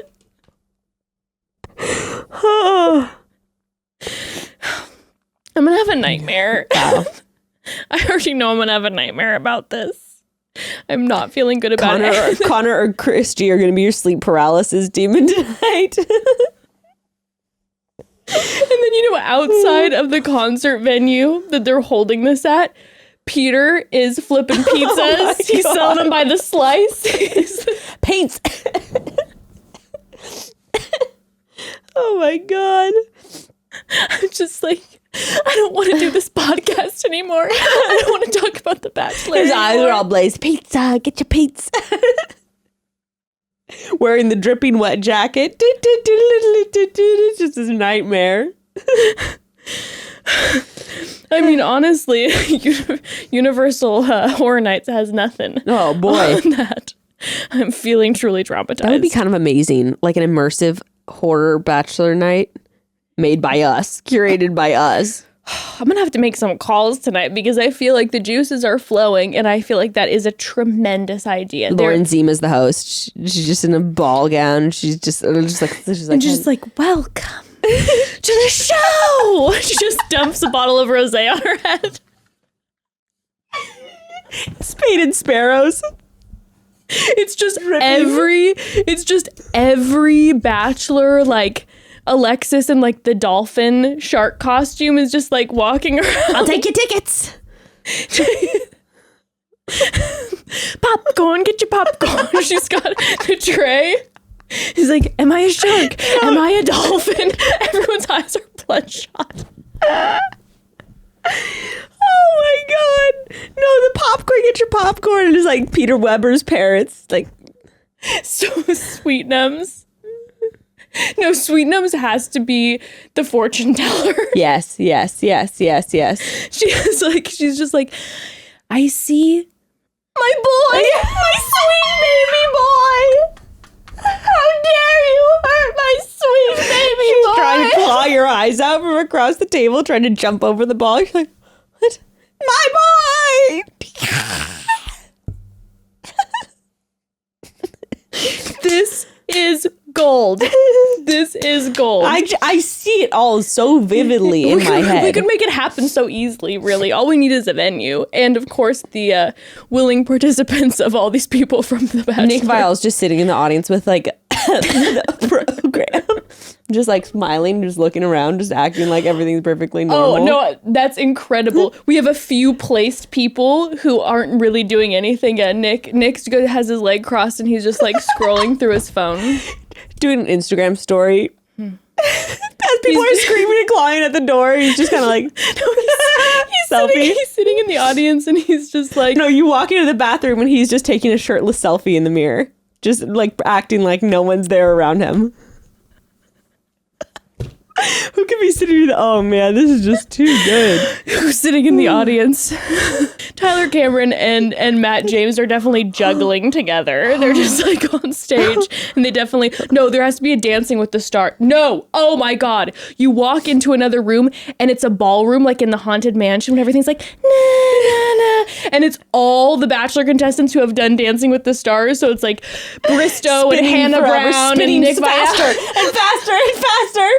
B: I'm gonna have a nightmare. I already know I'm gonna have a nightmare about this. I'm not feeling good about it.
C: Connor or Christy are gonna be your sleep paralysis demon tonight.
B: And then, outside of the concert venue that they're holding this at, Peter is flipping pizzas. He's selling them by the slice.
C: Paints. Oh my god.
B: I'm just like, I don't want to do this podcast anymore. I don't want to talk about The Bachelor
C: His
B: anymore.
C: eyes are all blazed. Pizza, get your pizza. Wearing the dripping wet jacket. It's just his nightmare.
B: I mean, honestly, Universal Horror Nights has nothing.
C: Oh boy.
B: On that. I'm feeling truly traumatized.
C: That would be kind of amazing. Like an immersive horror bachelor night made by us, curated by us.
B: I'm going to have to make some calls tonight because I feel like the juices are flowing and I feel like that is a tremendous idea.
C: Lauren Zima's the host. She's just in a ball gown. She's just like,
B: welcome to the show. She just dumps a bottle of rosé on her head.
C: Spade and sparrows.
B: It's just every bachelor, like Alexis in like the dolphin shark costume is just like walking around.
C: I'll take your tickets.
B: Popcorn, get your popcorn. She's got the tray. He's like, am I a shark? Am I a dolphin? Everyone's eyes are bloodshot.
C: Oh my god. No, the popcorn, get your popcorn. And it's like Peter Weber's parents. Like,
B: so Sweetnums. No, Sweetnums has to be the fortune teller.
C: Yes.
B: She's just like, I see my boy, my sweet baby boy. How dare you hurt my sweet baby
C: She's
B: boy?
C: trying to claw your eyes out from across the table, trying to jump over the ball. You're like, what? My boy!
B: This is gold. This is gold.
C: I see it all so vividly in my head.
B: We could make it happen so easily, really. All we need is a venue. And, of course, the willing participants of all these people from The Bachelor.
C: Nick Vile's just sitting in the audience with, like, the program. Just, like, smiling, just looking around, just acting like everything's perfectly normal.
B: Oh, no, that's incredible. We have a few placed people who aren't really doing anything. Nick has his leg crossed, and he's just, like, scrolling through his phone.
C: Doing an Instagram story. As People are screaming and clawing at the door. He's just kind of like,
B: he's sitting in the audience and he's just like,
C: no, you walk into the bathroom and he's just taking a shirtless selfie in the mirror, just like acting like no one's there around him. Who could be sitting in oh man, this is just too good.
B: Who's sitting in the audience? Tyler Cameron and Matt James are definitely juggling together. They're just like on stage and they definitely, no, there has to be a Dancing with the Star. No, oh my God. You walk into another room and it's a ballroom like in the Haunted Mansion when everything's like, na, na, na. And it's all the Bachelor contestants who have done Dancing with the Stars. So it's like Bristow and Hannah Brown and Nick
C: faster and faster and faster.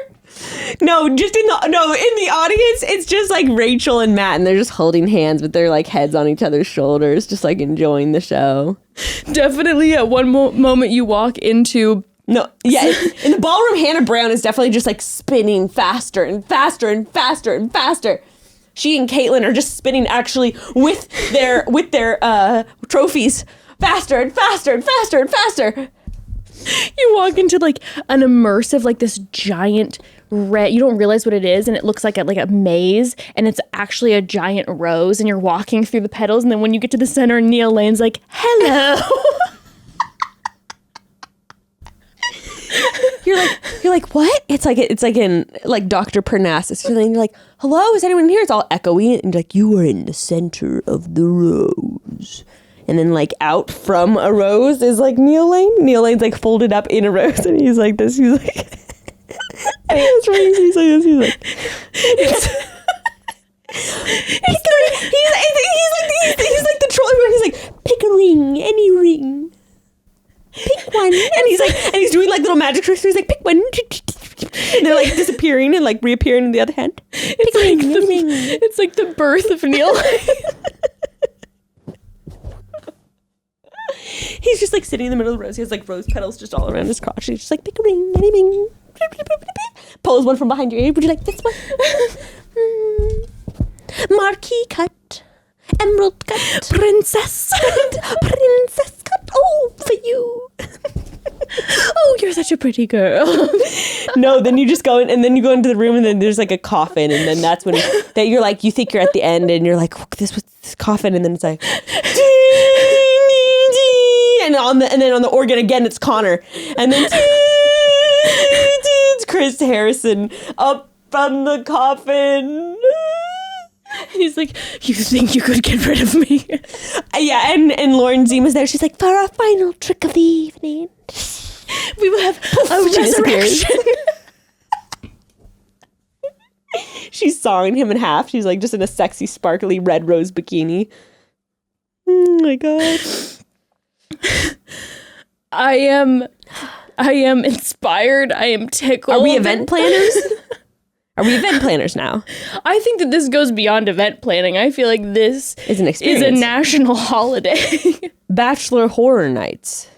C: No, just in the audience, it's just like Rachel and Matt, and they're just holding hands with their like heads on each other's shoulders, just like enjoying the show.
B: Definitely at one moment you walk into...
C: No, yeah, in the ballroom, Hannah Brown is definitely just like spinning faster and faster and faster and faster. She and Caitlin are just spinning actually with their trophies faster and faster and faster and faster.
B: You walk into like an immersive, like this giant red, you don't realize what it is, and it looks like a maze, and it's actually a giant rose, and you're walking through the petals, and then when you get to the center, Neil Lane's like, hello.
C: You're like, what? It's like in like Dr. Parnassus. You're like, hello, is anyone here? It's all echoey, and you're like, you are in the center of the rose. And then like out from a rose is like Neil Lane. Neil Lane's like folded up in a rose, and he's like this. He's like, and he's like this. He's like, he's like the troll. He's like, pick a ring, any ring, pick one. And he's doing like little magic tricks. He's like, pick one. And they're like disappearing and like reappearing in the other hand.
B: It's like the birth of Neil Lane.
C: He's just like sitting in the middle of the rose. He has like rose petals just all around his crotch. He's just like, pick a ring, any ring. Pulls one from behind your ear. Would you like this one? Marquee cut. Emerald cut.
B: Princess
C: cut. Oh, for you.
B: Oh, you're such a pretty girl.
C: No, then you just go in, and then you go into the room, and then there's like a coffin, and then that's when that you're like, you think you're at the end, and you're like, this was this coffin, and then it's like, and then on the organ again, it's Connor, and then it's Chris Harrison up from the coffin.
B: He's like, you think you could get rid of me?
C: Yeah, and Lauren Zima's there. She's like, for our final trick of the evening,
B: we will have a resurrection.
C: She's sawing him in half. She's like just in a sexy, sparkly red rose bikini. Oh my God. I
B: am inspired. I am tickled.
C: Are we event planners? Are we event planners now?
B: I think that this goes beyond event planning. I feel like this
C: is an experience.
B: Is a national holiday.
C: Bachelor horror nights.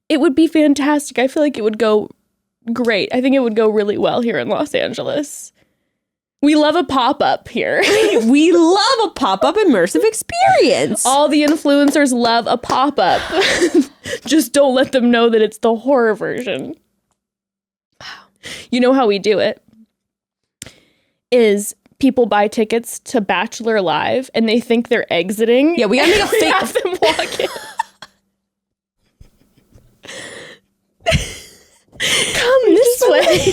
B: It would be fantastic. I feel like it would go great. I think it would go really well here in Los Angeles. We love a pop-up here.
C: We love a pop-up immersive experience.
B: All the influencers love a pop-up. Just don't let them know that it's the horror version. You know how we do it? Is people buy tickets to Bachelor Live and they think they're exiting.
C: Yeah, we gotta make a fake.
B: Have them walk in. Come this way.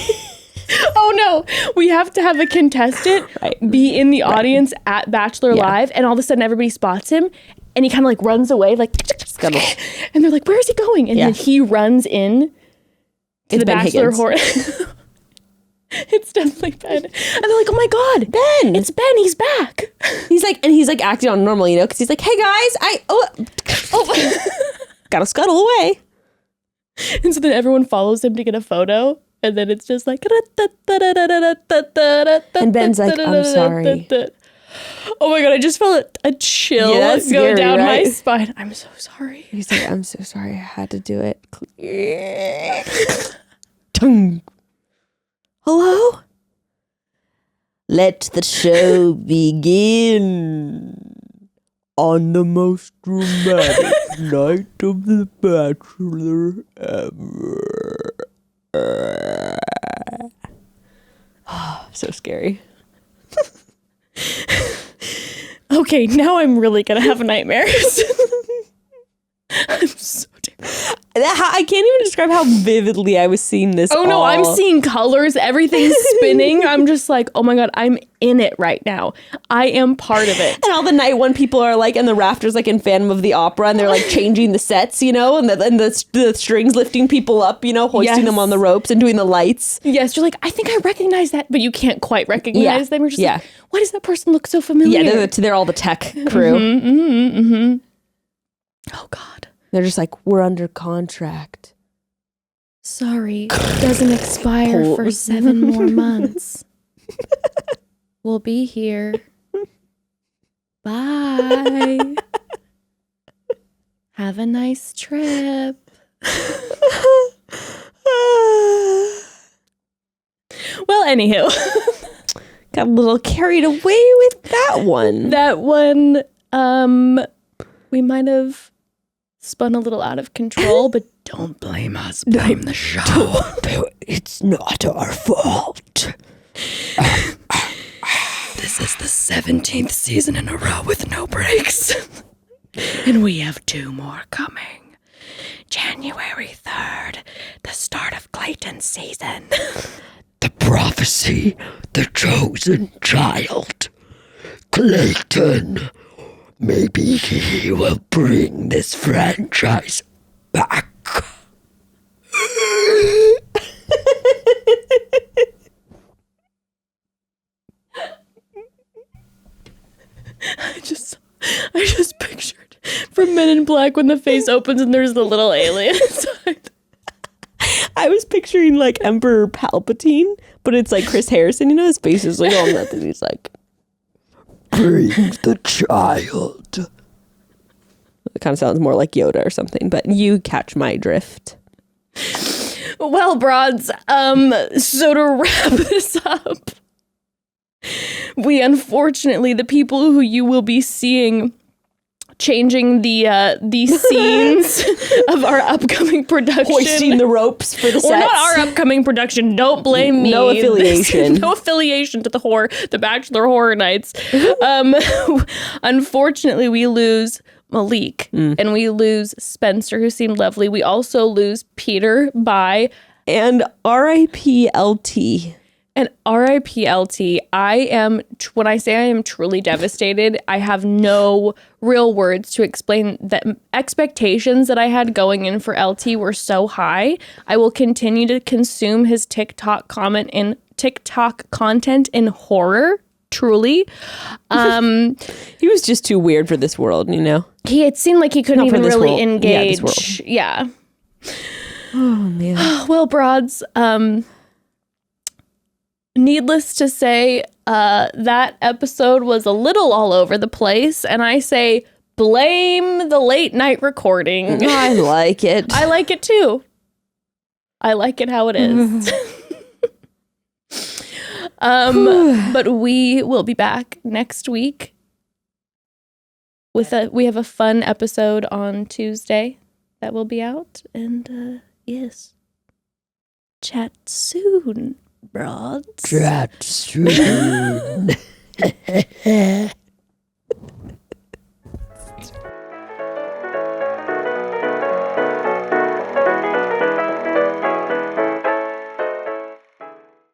B: Oh no, we have to have a contestant be in the audience at Bachelor Live, and all of a sudden everybody spots him and he kind of like runs away like scuttle. And they're like, where is he going? And then he runs in to the Bachelor horror. It's definitely Ben. And they're like, oh my God,
C: Ben.
B: It's Ben, he's back.
C: He's like acting on normal, you know, because he's like, hey guys, gotta scuttle away.
B: And so then everyone follows him to get a photo. And then it's just like,
C: and Ben's like, I'm sorry.
B: Oh my God, I just felt a chill go down my spine. I'm so sorry.
C: He's like, I'm so sorry, I had to do it. Tongue. Hello? Let the show begin on the most dramatic night of The Bachelor ever. So scary.
B: Okay, now I'm really gonna have nightmares. I'm so
C: I can't even describe how vividly I was seeing this.
B: Oh no, I'm seeing colors, everything's spinning. I'm just like, oh my God, I'm in it right now. I am part of it.
C: And all the night one people are like in the rafters, like in Phantom of the Opera, and they're like changing the sets, you know, and the strings lifting people up, you know, hoisting them on the ropes and doing the lights.
B: Yes, you're like, I think I recognize that, but you can't quite recognize them. You're just like, why does that person look so familiar?
C: Yeah, they're all the tech crew.
B: Oh God.
C: They're just like, we're under contract.
B: Sorry, it doesn't expire for 7 more months. We'll be here. Bye. Have a nice trip. Well, anywho.
C: Got a little carried away with that one.
B: That one, we might have spun a little out of control, but don't blame us. Blame the show.
C: It's not our fault.
B: This is the 17th season in a row with no breaks. And we have 2 more coming. January 3rd, the start of Clayton's season.
D: The prophecy, the chosen child. Clayton. Maybe he will bring this franchise back.
B: I just pictured from Men in Black when the face opens and there's the little alien inside.
C: I was picturing like Emperor Palpatine, but it's like Chris Harrison, you know, his face is like all nothing. He's like,
D: Bring the child.
C: it kind of sounds more like Yoda or something, but you catch my drift.
B: Well, broads, so to wrap this up, we unfortunately, the people who you will be seeing changing the scenes of our upcoming production.
C: Hoisting the ropes for the sets.
B: Or not our upcoming production. Don't blame me.
C: No affiliation.
B: No affiliation to the Bachelor Horror Nights. Unfortunately, we lose Malik and we lose Spencer, who seemed lovely. We also lose Peter, bye.
C: And R.I.P. LT.
B: And R.I.P. LT, when I say I am truly devastated, I have no real words to explain that expectations that I had going in for LT were so high. I will continue to consume his TikTok content in horror, truly.
C: He was just too weird for this world, you know?
B: It seemed like he couldn't even really
C: world.
B: engage.
C: Yeah, this world.
B: Yeah.
C: Oh, man.
B: Well, broads, needless to say, that episode was a little all over the place, and I say blame the late night recording.
C: I like it.
B: I like it too. I like it how it is. But we will be back next week we have a fun episode on Tuesday that will be out, and yes, chat soon. Broads.
D: Chat soon.